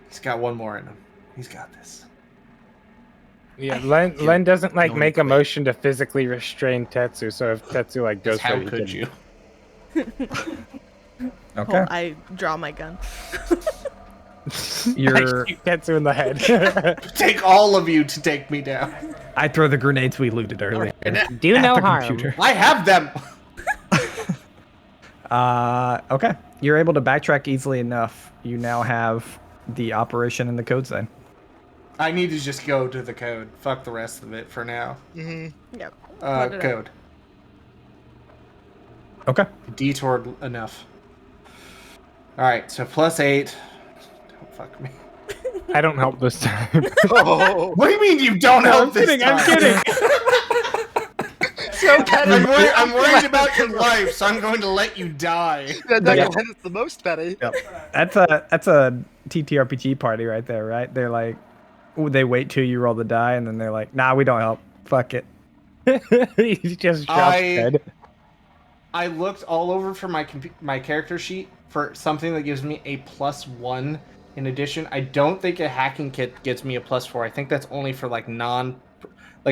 He's got one more in him. He's got this. Yeah, Len doesn't make a motion to physically restrain Tetsu, so if Tetsu goes how could you? Okay. I draw my gun. You're Tetsu in the head. Take all of you to take me down. I throw the grenades we looted earlier. Do no harm. Computer. I have them. Okay. You're able to backtrack easily enough. You now have the operation in the code sign. I need to just go to the code. Fuck the rest of it for now. Mm-hmm. Yep. Code. Okay. Detoured enough. Alright, so +8. Don't fuck me. I don't help this time. Oh. What do you mean you don't help this time? I'm kidding. So petty. I'm worried about your life, so I'm going to let you die. It's the most petty. Yep. That's a ttrpg party right there, right? They're like, they wait till you roll the die, and then they're like, nah, we don't help. Fuck it. He just dropped dead. I looked all over for my character sheet, for something that gives me a +1 in addition. I don't think a hacking kit gets me a +4. I think that's only for like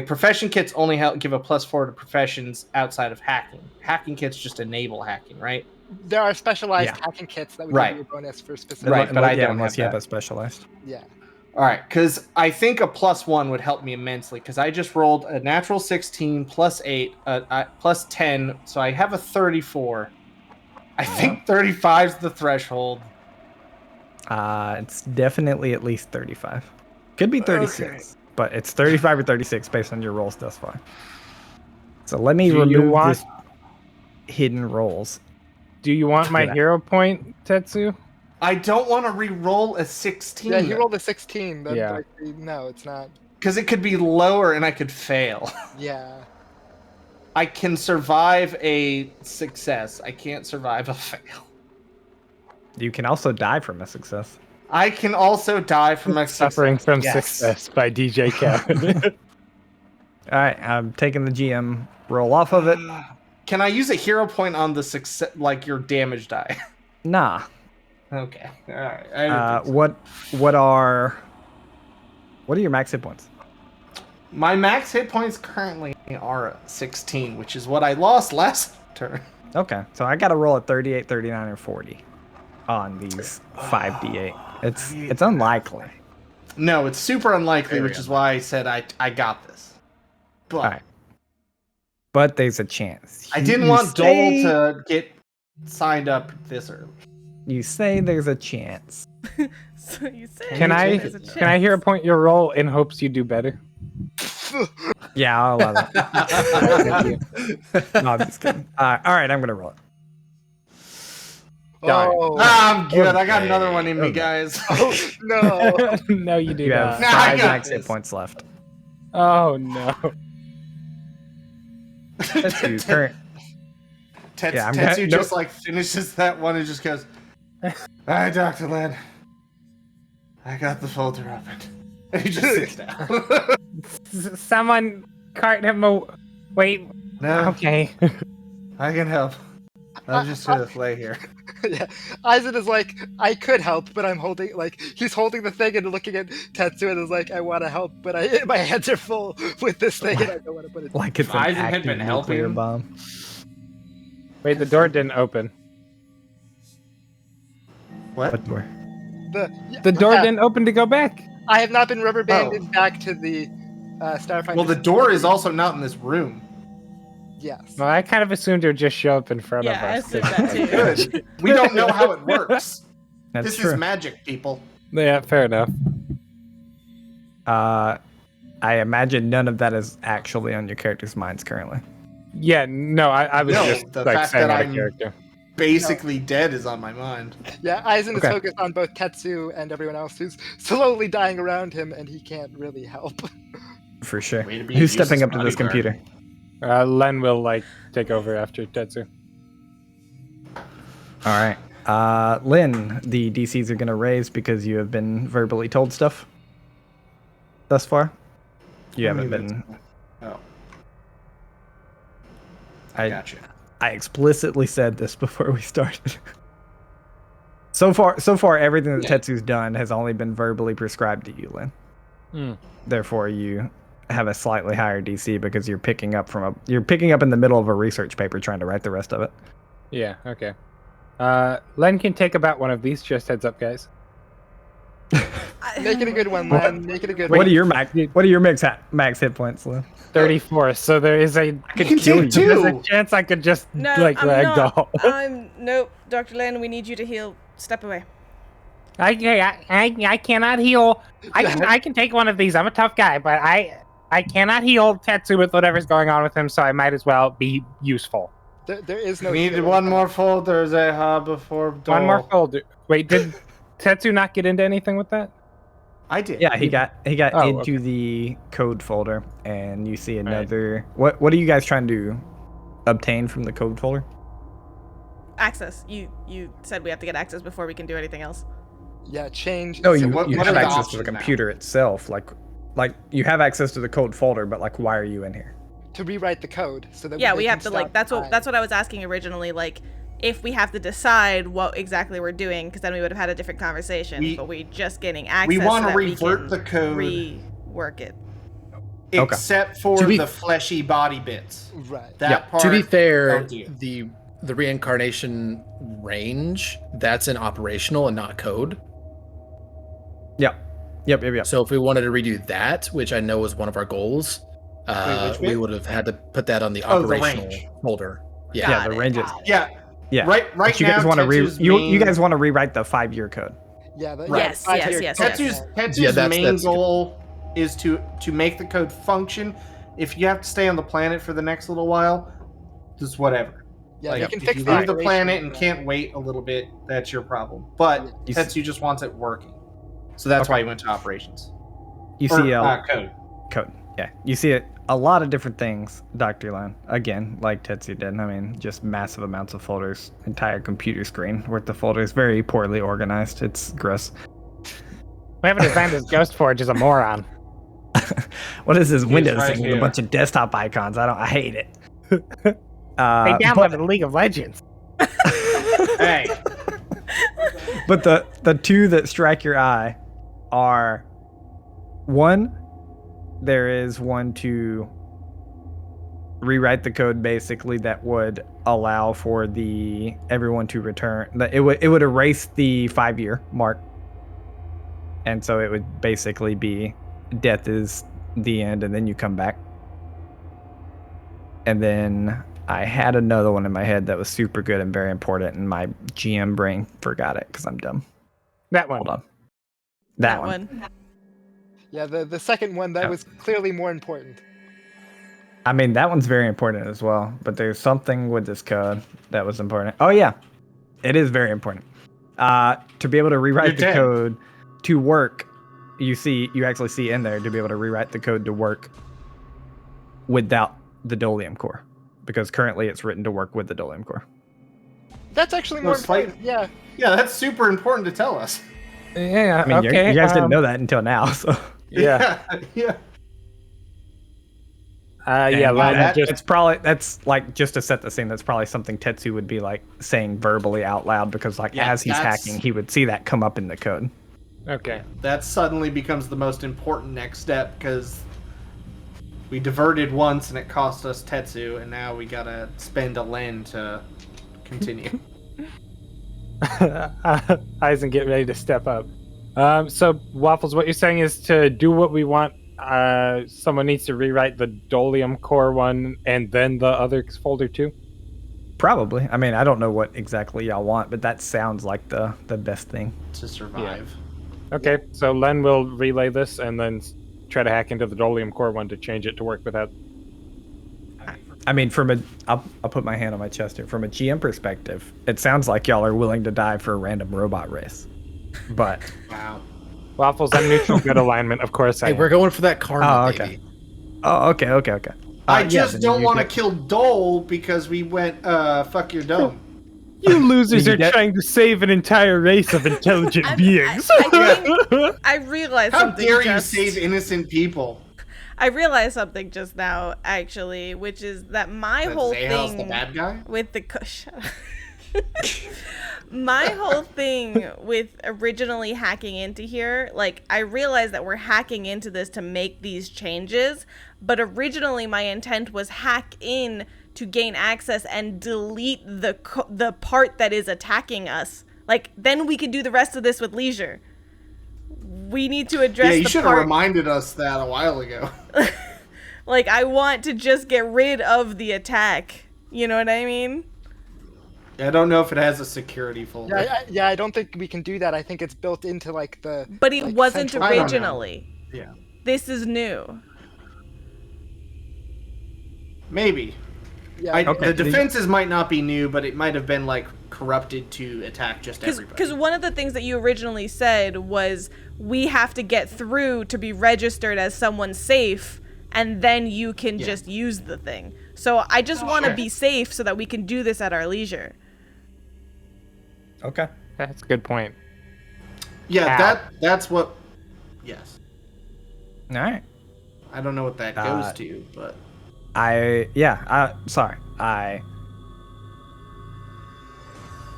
profession kits only give a +4 to professions outside of hacking. Hacking kits just enable hacking, right? There are specialized hacking kits that would give you a bonus for specific. Right, but I don't unless you have it specialized. Yeah. All right, because I think a +1 would help me immensely, because I just rolled a natural 16 +8 +10, so I have a 34. I think 35 is the threshold. It's definitely at least 35. Could be 36, but it's 35 or 36 based on your rolls thus far. So let me remove this hidden rolls. Do you want my hero point, Tetsu? I don't want to re-roll a 16. Yeah, you rolled a 16. No, it's not. Because it could be lower and I could fail. Yeah. I can survive a success. I can't survive a fail. You can also die from a success. I can also die from a Suffering from Success by DJ Kevin. All right, I'm taking the GM roll off of it. Can I use a hero point on the success, like your damage die? Nah. Okay. All right. What are your max hit points? My max hit points currently are 16, which is what I lost last turn. Okay, so I got to roll at 38, 39, or 40 on these 5d8. It's unlikely. No, it's super unlikely, which is why I said I got this. But, all right. But there's a chance. I didn't want Dole to get signed up this early. You say there's a chance. So you say Can I hear a point your roll in hopes you do better? Yeah, I'll allow that. Thank you. No, I'm just kidding. All right, I'm gonna roll it. I'm good. Okay. I got another one in me, guys. Oh no! No, you do you not. have 5 max hit points left. Oh no! Tetsu just like finishes that one and just goes, "All right, Dr. Len, I got the folder open." And he just sits down. Someone cart him wait. No. Okay. I can help. I'm just gonna lay here. Yeah, Aizen is like, I could help, but I'm holding, he's holding the thing and looking at Tetsu and is like, I want to help, but my hands are full with this thing and I don't want to put it. Like it's an active nuclear bomb. Wait, the door didn't open. What door? The door didn't open to go back. I have not been rubber banded back to the Starfinder. Well, the door is also not in this room. Yes. Well, I kind of assumed it would just show up in front of us. Yeah, I assumed that too. Good. We don't know how it works. This is magic, people. Yeah, fair enough. I imagine none of that is actually on your character's minds currently. Yeah, no, I was just the like fact saying that out of I'm character. basically dead is on my mind. Yeah, Aizen is focused on both Tetsu and everyone else who's slowly dying around him, and he can't really help. For sure. Who's stepping up to this computer? Len will take over after Tetsu. All right. Lynn, the DCs are going to raise because you have been verbally told stuff thus far. You haven't been. Oh. I gotcha. I explicitly said this before we started. So far, everything that Tetsu's done has only been verbally prescribed to you, Lynn. Therefore, you have a slightly higher DC because you're picking up in the middle of a research paper trying to write the rest of it. Yeah. Okay. Len can take about one of these. Just heads up, guys. Make it a good one, Len. Make it a good one. What are your max hit points, Len? 34. So there is I could kill you. There's a chance I could just ragdoll. Nope, Dr. Len, we need you to heal. Step away. I cannot heal. I can take one of these. I'm a tough guy, but I cannot heal Tetsu with whatever's going on with him, so I might as well be useful. There is no. We need one more folder, Zeha, before Dole. One more folder. Wait, did Tetsu not get into anything with that? I did. Yeah, he got into the code folder, and you see another. Right. What are you guys trying to obtain from the code folder? Access. You said we have to get access before we can do anything else. Yeah, change. No, you have access to the computer itself. Like you have access to the code folder, but why are you in here? To rewrite the code so that we have to that's what I was asking originally. if we have to decide what exactly we're doing, because then we would have had a different conversation. But we're just getting access. We want so to revert the code, rework it, except for the fleshy body bits. Right. That part. To be fair, the reincarnation range, that's an operational and not code. Yep. So if we wanted to redo that, which I know was one of our goals, we would have had to put that on the operational folder. Yeah, the ranges. Yeah. Right but you now, guys want to you guys want to rewrite the 5-year code. Yeah. Yes. Tetsu's main goal is to make the code function. If you have to stay on the planet for the next little while, just whatever. Yeah, like, if you leave the planet and can't wait a little bit, that's your problem. But Tetsu just wants it working. So that's why he went to operations. You see code. Yeah. You see a lot of different things, Dr. Lan. Again, like Tetsu did. I mean, just massive amounts of folders. Entire computer screen worth of folders. Very poorly organized. It's gross. Whoever designed this Ghost Forge is a moron. What is this Windows thing with a bunch of desktop icons? I hate it. They downloaded League of Legends. Hey. But the two that strike your eye are, one, there is one to rewrite the code basically that would allow for everyone to return. It would erase the 5-year mark, and so it would basically be death is the end, and then you come back. And then I had another one in my head that was super good and very important, and my GM brain forgot it because I'm dumb. That one. Hold on. That one. Yeah, the second one, that was clearly more important. I mean, that one's very important as well, but there's something with this code that was important. Oh, yeah. It is very important. To be able to rewrite the code to work, you actually see in there to be able to rewrite the code to work without the Dolium core, because currently it's written to work with the Dolium core. That's actually more important. Yeah, that's super important to tell us. Yeah, I mean, you guys didn't know that until now, so. Yeah. It's probably, that's like, just to set the scene, that's probably something Tetsu would be like saying verbally out loud, because as he's hacking, he would see that come up in the code. Okay. That suddenly becomes the most important next step, because we diverted once and it cost us Tetsu, and now we gotta spend a Len to continue. Eisen, get ready to step up. So, Waffles, what you're saying is to do what we want, someone needs to rewrite the Dolium core one and then the other folder too? Probably. I mean, I don't know what exactly y'all want, but that sounds like the best thing. To survive. Yeah. Okay, so Len will relay this and then try to hack into the Dolium core one to change it to work without. I mean, I'll put my hand on my chest here. From a GM perspective, it sounds like y'all are willing to die for a random robot race. But wow, Waffles, I'm neutral good alignment, of course. Hey, we're going for that karma, baby. Oh, okay. I just don't want to kill Dole because we went fuck your dome. You losers are trying to save an entire race of intelligent beings. I realized How something. How dare you save innocent people? I realized something just now, actually, which is that whole thing the bad guy? with the my whole thing with originally hacking into here, like, I realized that we're hacking into this to make these changes, but originally my intent was hack in to gain access and delete the part that is attacking us. Like, then we could do the rest of this with leisure. We need to address you should have reminded us that a while ago. Like, I want to just get rid of the attack. You know what I mean? I don't know if it has a security folder. Yeah, I don't think we can do that. I think it's built into, like, the... But it wasn't originally. Yeah. This is new. Maybe. Yeah. The defenses might not be new, but it might have been, like, corrupted to attack just everybody. Because one of the things that you originally said was, we have to get through to be registered as someone safe, and then you can just use the thing. So I just want to be safe so that we can do this at our leisure. Okay. That's a good point. Yeah, that's what... Yes. All right. I don't know what that goes to, but...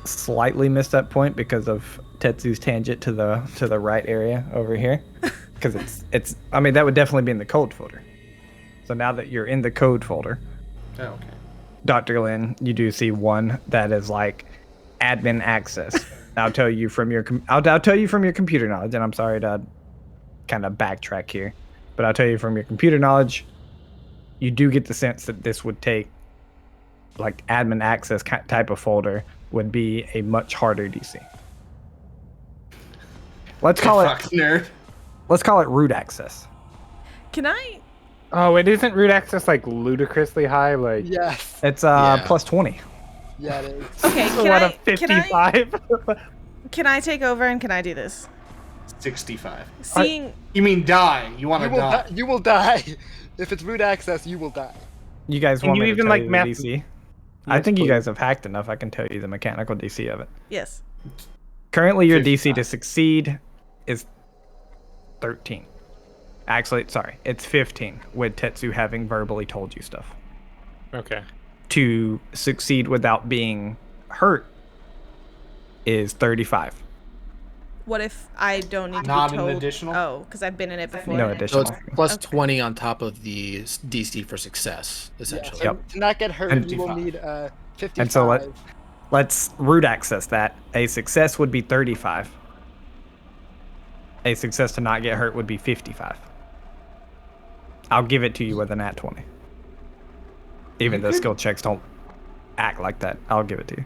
slightly missed that point because of Tetsu's tangent to the right area over here. Because it's I mean, that would definitely be in the code folder. So now that you're in the code folder, okay. Dr. Lin, you do see one that is like admin access. I'll tell you from your computer knowledge, and I'm sorry to kind of backtrack here, but I'll tell you from your computer knowledge, you do get the sense that this would take, like, admin access type of folder would be a much harder DC. Let's call it root access. Can I? Oh, it isn't root access like ludicrously high, like Yes. It's plus 20. Yeah, it is. Okay, so what, a 55? Can I take over and can I do this? 65. Seeing. You mean die? You want to die? You will die. If it's root access, you will die. You guys want you me even to tell like you math- the DC? Yes, I think you please. guys have hacked enough. I can tell you the mechanical DC of it. Yes. Currently, your 55. DC to succeed is 13. Actually, sorry, it's 15 with Tetsu having verbally told you stuff. Okay. To succeed without being hurt is 35. What if I don't need to Not be an told? additional? Oh, because I've been in it before. No So additional. it's plus Okay. 20 on top of the DC for success, Yeah, essentially. so Yep. to not get hurt, And- you will need 55. And so let's root access that. A success would be 35. A success to not get hurt would be 55. I'll give it to you with an at 20. Even though skill checks don't act like that, I'll give it to you.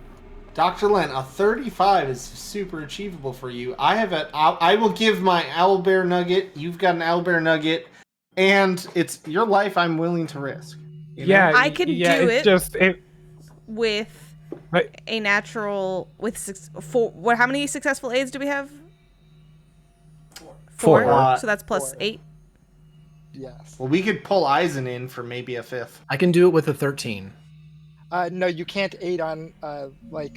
Dr. Len, a 35 is super achievable for you. I will give my owlbear nugget. You've got an owlbear nugget, and it's your life I'm willing to risk. You know? Yeah, I can do it's it. just With Right. a natural how many successful aids do we have? Four. So that's plus Four. 8. Yes. Well, we could pull Eisen in for maybe a 5th. I can do it with a 13. No, you can't aid on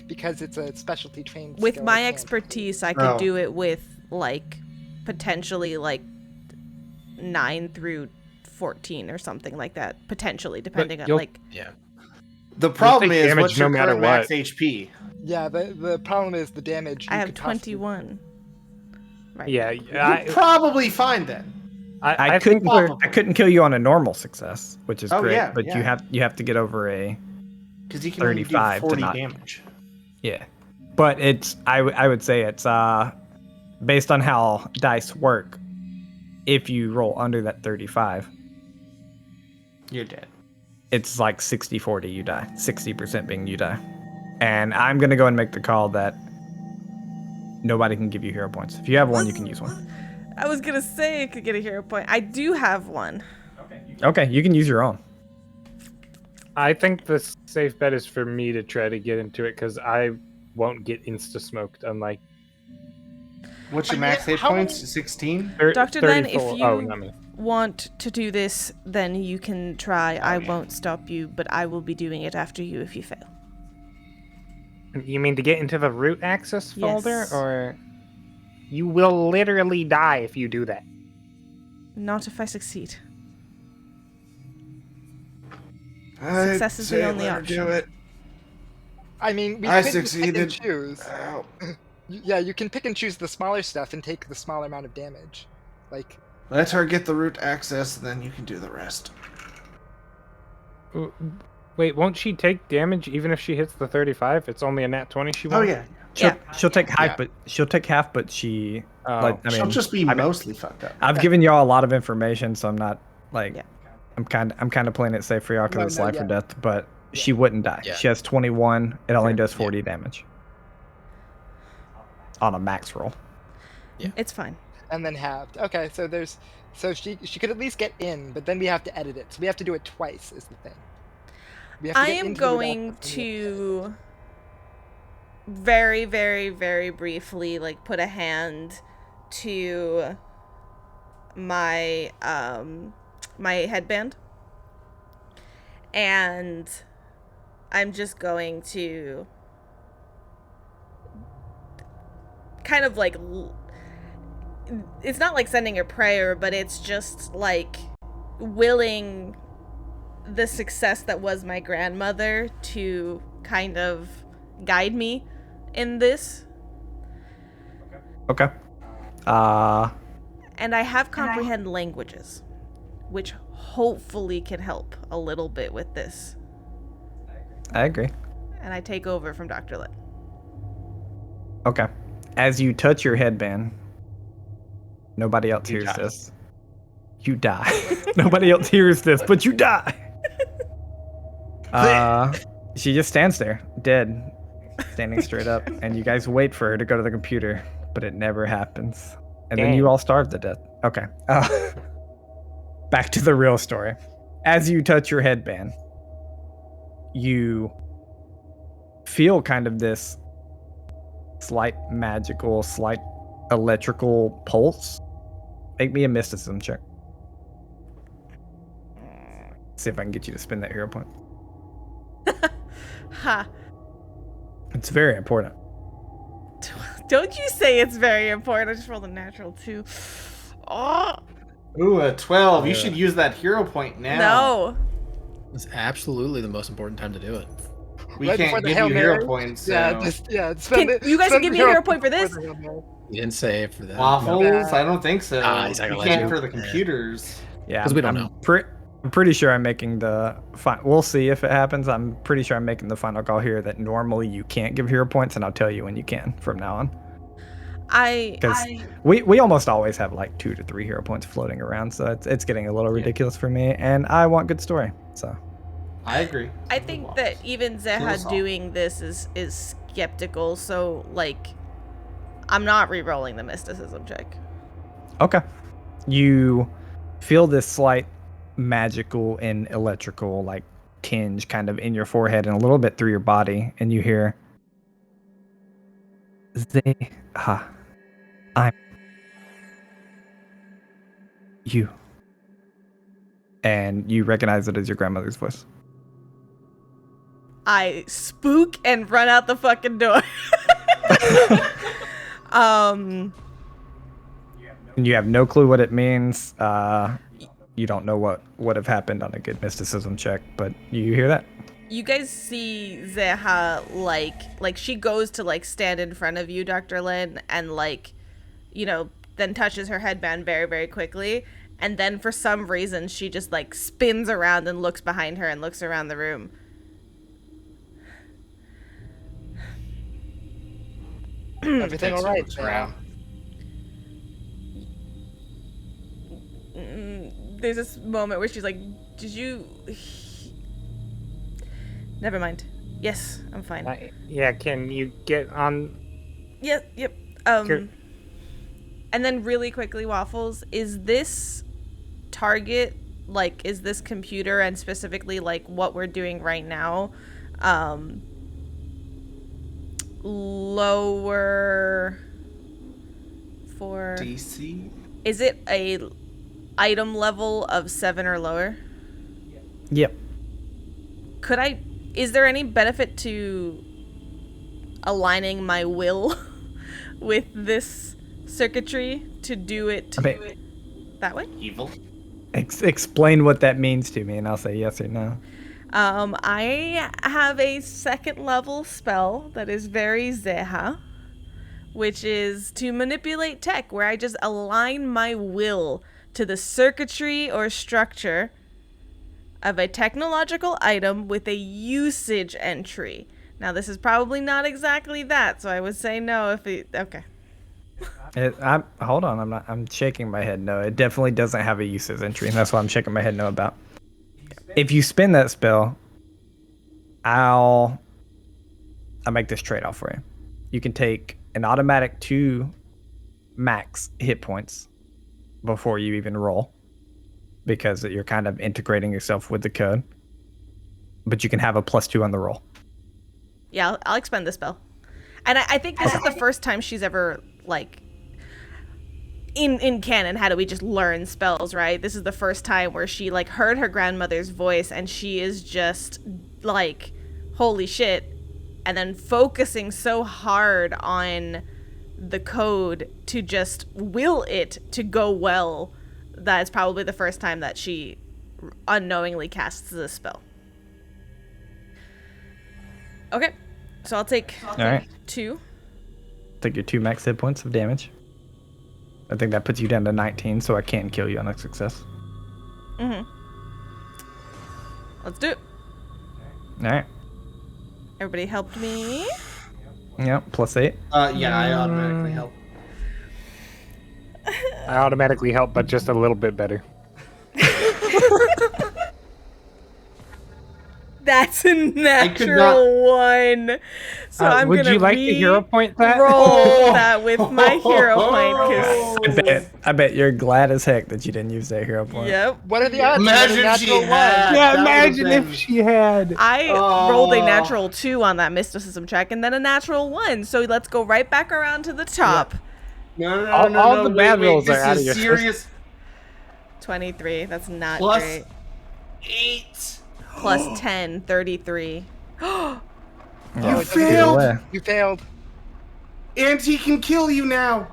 because it's a specialty trained. With skill, my you can't. expertise, I could Oh. do it with potentially 9 through 14 or something like that. Potentially, depending on you'll- Yeah. The problem take is, damage what's your no matter current max what. HP? Yeah, the problem is the damage. I you have could possibly- 21. Right. Yeah, You're probably fine then. I think I couldn't kill you on a normal success, which is Oh, great. yeah, but yeah. you have to get over a Because you can only do 35 to 40 not- damage. yeah. But it's I would say it's based on how dice work. If you roll under that 35, You're dead. it's like 60-40 you die. 60% being you die. And I'm gonna go and make the call that nobody can give you hero points. If you have one, you can use one. I was gonna say I could get a hero point. I do have one. Okay, you can use your own. I think the safe bet is for me to try to get into it because I won't get insta smoked. Unlike What's your max hit how points? many- 16? Dr. Len, if 34 you oh, not me. want to do this, then you can try. I won't stop you, but I will be doing it after you if you fail. You mean to get into the root access folder, Yes. or you will literally die if you do that? Not if I succeed. I'd Success is the say only let her option. do it. I mean, we I could succeeded. pick and choose. Ow. Yeah, you can pick and choose the smaller stuff and take the smaller amount of damage. Like, Let her get the root access, and then you can do the rest. Wait, won't she take damage even if she hits the 35? It's only a nat 20 she Oh won't? yeah. She'll take half, Yeah. but she Oh. She'll just be mostly fucked up. I've given y'all a lot of information, so I'm not Yeah. I'm kind of playing it safe for y'all because it's No, life or yeah. death. But she wouldn't die. Yeah. She has 21. It only does Yeah. 40 damage on a max roll. It's fine. and then halved. Okay, so she could at least get in, but then we have to edit it. So we have to do it twice. Is the thing. We have to I get am into the going document. to very, very, very briefly put a hand to my my headband, and I'm just going to kind of it's not like sending a prayer, but it's just willing the success that was my grandmother to kind of guide me in this. Okay. And I have comprehend languages, which hopefully can help a little bit with this. I agree. And I take over from Dr. Lit. Okay. As you touch your headband, nobody else hears this. You die. Nobody else hears this, but you die. She just stands there, dead, standing straight up, and you guys wait for her to go to the computer, but it never happens. And then you all starve to death. Okay. Back to the real story. As you touch your headband, you feel kind of this slight magical, slight electrical pulse. Make me a mysticism check. See if I can get you to spend that hero point. Ha. It's very important. Don't you say it's very important. I just rolled a natural 2. Oh. Ooh, a 12. You should use that hero point now. No. It's absolutely the most important time to do it. We can't give you hero points. So. You guys can give me a hero point for this? You didn't say it for that. Waffles? I don't think so. You can't for the computers. Yeah, because we don't know. I'm pretty sure I'm making the we'll see if it happens. I'm pretty sure I'm making the final call here that normally you can't give hero points, and I'll tell you when you can from now on. Because we almost always have like 2 to 3 hero points floating around, so it's getting a little ridiculous for me, and I want good story. So I agree. I think that even Zeha doing this is skeptical, so like I'm not re-rolling the mysticism check. Okay. You feel this slight magical and electrical like tinge kind of in your forehead and a little bit through your body, and you hear I'm you, and you recognize it as your grandmother's voice. I spook and run out the fucking door. You have no clue what it means. You don't know what would have happened on a good mysticism check, but you hear that. You guys see Zeha like she goes to like stand in front of you, Dr. Lin, and like, you know, then touches her headband very, very quickly, and then for some reason she just like spins around and looks behind her and looks around the room. Everything all right? There's this moment where she's like, did you... Never mind. Yes, I'm fine. Yeah, can you get on... Yep. And then really quickly, Waffles, is this target, like, is this computer and specifically, like, what we're doing right now, lower for... DC? Is it a item level of 7 or lower? Yep. Is there any benefit to aligning my will with this circuitry to do it that way? Evil. Explain what that means to me, and I'll say yes or no. I have a 2nd level spell that is very Zeha, which is to manipulate tech, where I just align my will to the circuitry or structure of a technological item with a usage entry. Now, this is probably not exactly that, so I would say no if it... Okay. Hold on, I'm shaking my head no. It definitely doesn't have a usage entry, and that's why I'm shaking my head no about. If you spin that spell, I'll make this trade-off for you. You can take an automatic 2 max hit points before you even roll, because you're kind of integrating yourself with the code, but you can have a +2 on the roll. Yeah, I'll expend the spell. And I think this is the first time she's ever, like, in canon, how do we just learn spells, right? This is the first time where she, like, heard her grandmother's voice, and she is just, like, holy shit. And then focusing so hard on the code to just will it to go well, that it's probably the first time that she unknowingly casts this spell. Okay, so I'll take 2. Take your 2 max hit points of damage. I think that puts you down to 19, so I can kill you on a success. Let's do it. All right. Everybody helped me. Yep, +8. Yeah, I automatically help. I automatically help, but just a little bit better. That's a natural 1. So I'm would gonna you like to hero point that? roll that with my hero point. I bet you're glad as heck that you didn't use that hero point. Yep. What are the odds? Imagine Natural she one. had. Yeah, That imagine would've if been- she had. I rolled a natural 2 on that mysticism check and then a natural 1. So let's go right back around to the top. No, All the bad rolls this are out of is your serious. 23. That's not Plus great. 8. Plus 10, 33. Oh, You it's failed. away. You failed. And he can kill you now.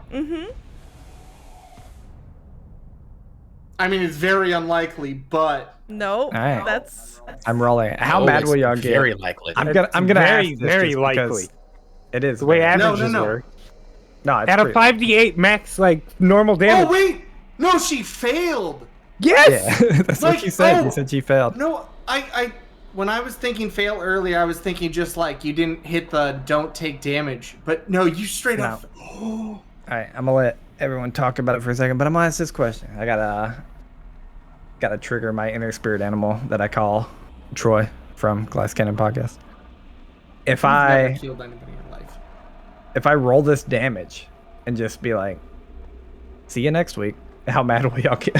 I mean, it's very unlikely, but No, right. that's I'm rolling. How mad will y'all get? Very likely. I'm gonna very, ask this very just likely. because It is The way very- averages no. work. No, it's At a pretty- 5d8 max, like, normal damage. oh wait, no, she failed. Yes! Yeah, that's Like, what you said. oh. You said she failed. No, I when I was thinking fail earlier, I was thinking just like you didn't hit the don't take damage, but no, you straight up. All right, I'm gonna let everyone talk about it for a second, but I'm gonna ask this question. I gotta trigger my inner spirit animal that I call Troy from Glass Cannon Podcast. If Never killed anybody in your life. if I roll this damage and just be like, see you next week, how mad will y'all get?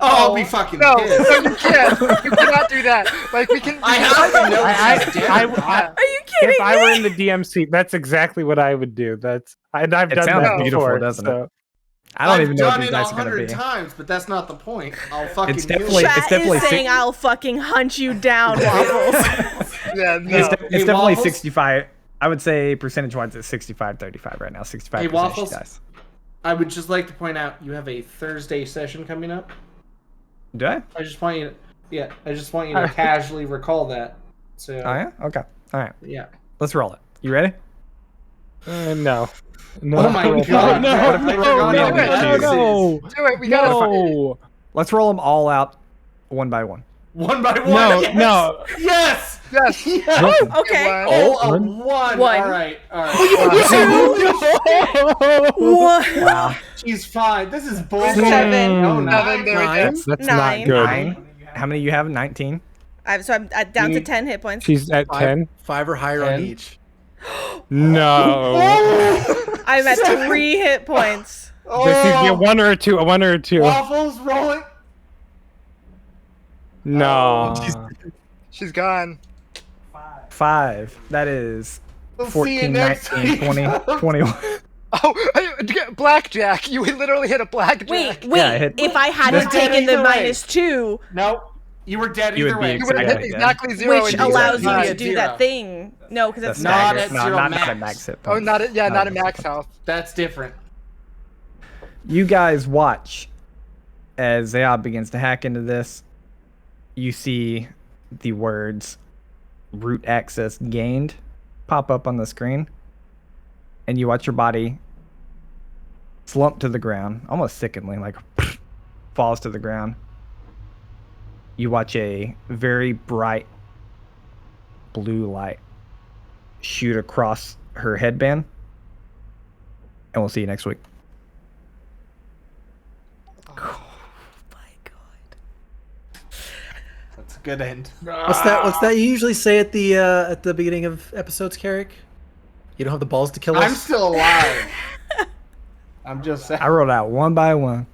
Oh, I'll be fucking No, pissed. no, you can't. You cannot do that. Like we can. I have to know she's dead. Are you kidding If I were me? in the DM seat, that's exactly what I would do. I've done sounds that beautiful, before, doesn't so. it? I don't even know what done these it dice are gonna 100 be. times, but that's not the point. I'll fucking It's do it. definitely- Chat definitely is saying six- I'll fucking hunt you down, Waffles. Yeah, no. It's definitely Waffles? 65. I would say percentage-wise it's 65-35 right now. 65% Hey, she Waffles? dies. I would just like to point out you have a Thursday session coming up. Do I? I just want you to casually recall that. So Oh yeah? Okay. Alright. yeah. Let's roll it. You ready? No. No. Oh my god. No, I forgot no, how no, many no, dice no. Do it. We gotta. No. Let's roll them all out one by one. One by one. No, yes! no. Yes. Yes. Yes. Okay. Oh, a One. one. One. All right. What? Wow. She's fine. This is bullshit. 7. No, Seven, there we go. That's 9. not good. 9. How many you have? 19? I'm down to 10 hit points. She's at 10? 5 or higher 10. on each. No. I'm at 3 hit points. This is a 1 or a 2. A 1 or a 2. Waffles, roll it. No. She's gone. 5. That is We'll see you 14, next 19, week. 20, 21. Oh, blackjack! You literally hit a blackjack. Wait. Yeah, I hit- If I hadn't You're dead taken the either way. -2, No, you were dead You would either be way. You would have hit Exactly. exactly 0. which and allows you exactly to nine. do Zero. that thing. No, because that's not staggered. at no, zero not max. at max hit Oh, points. not a, yeah, Not not at a max health. That's different. You guys watch as Zayab begins to hack into this. You see the words root access gained pop up on the screen, and you watch your body slump to the ground, almost sickeningly, like falls to the ground. You watch a very bright blue light shoot across her headband, and we'll see you next week. That's a good end. What's that you usually say at the beginning of episodes, Carrick? You don't have the balls to kill us? I'm still alive. I'm just saying. I wrote out one by one.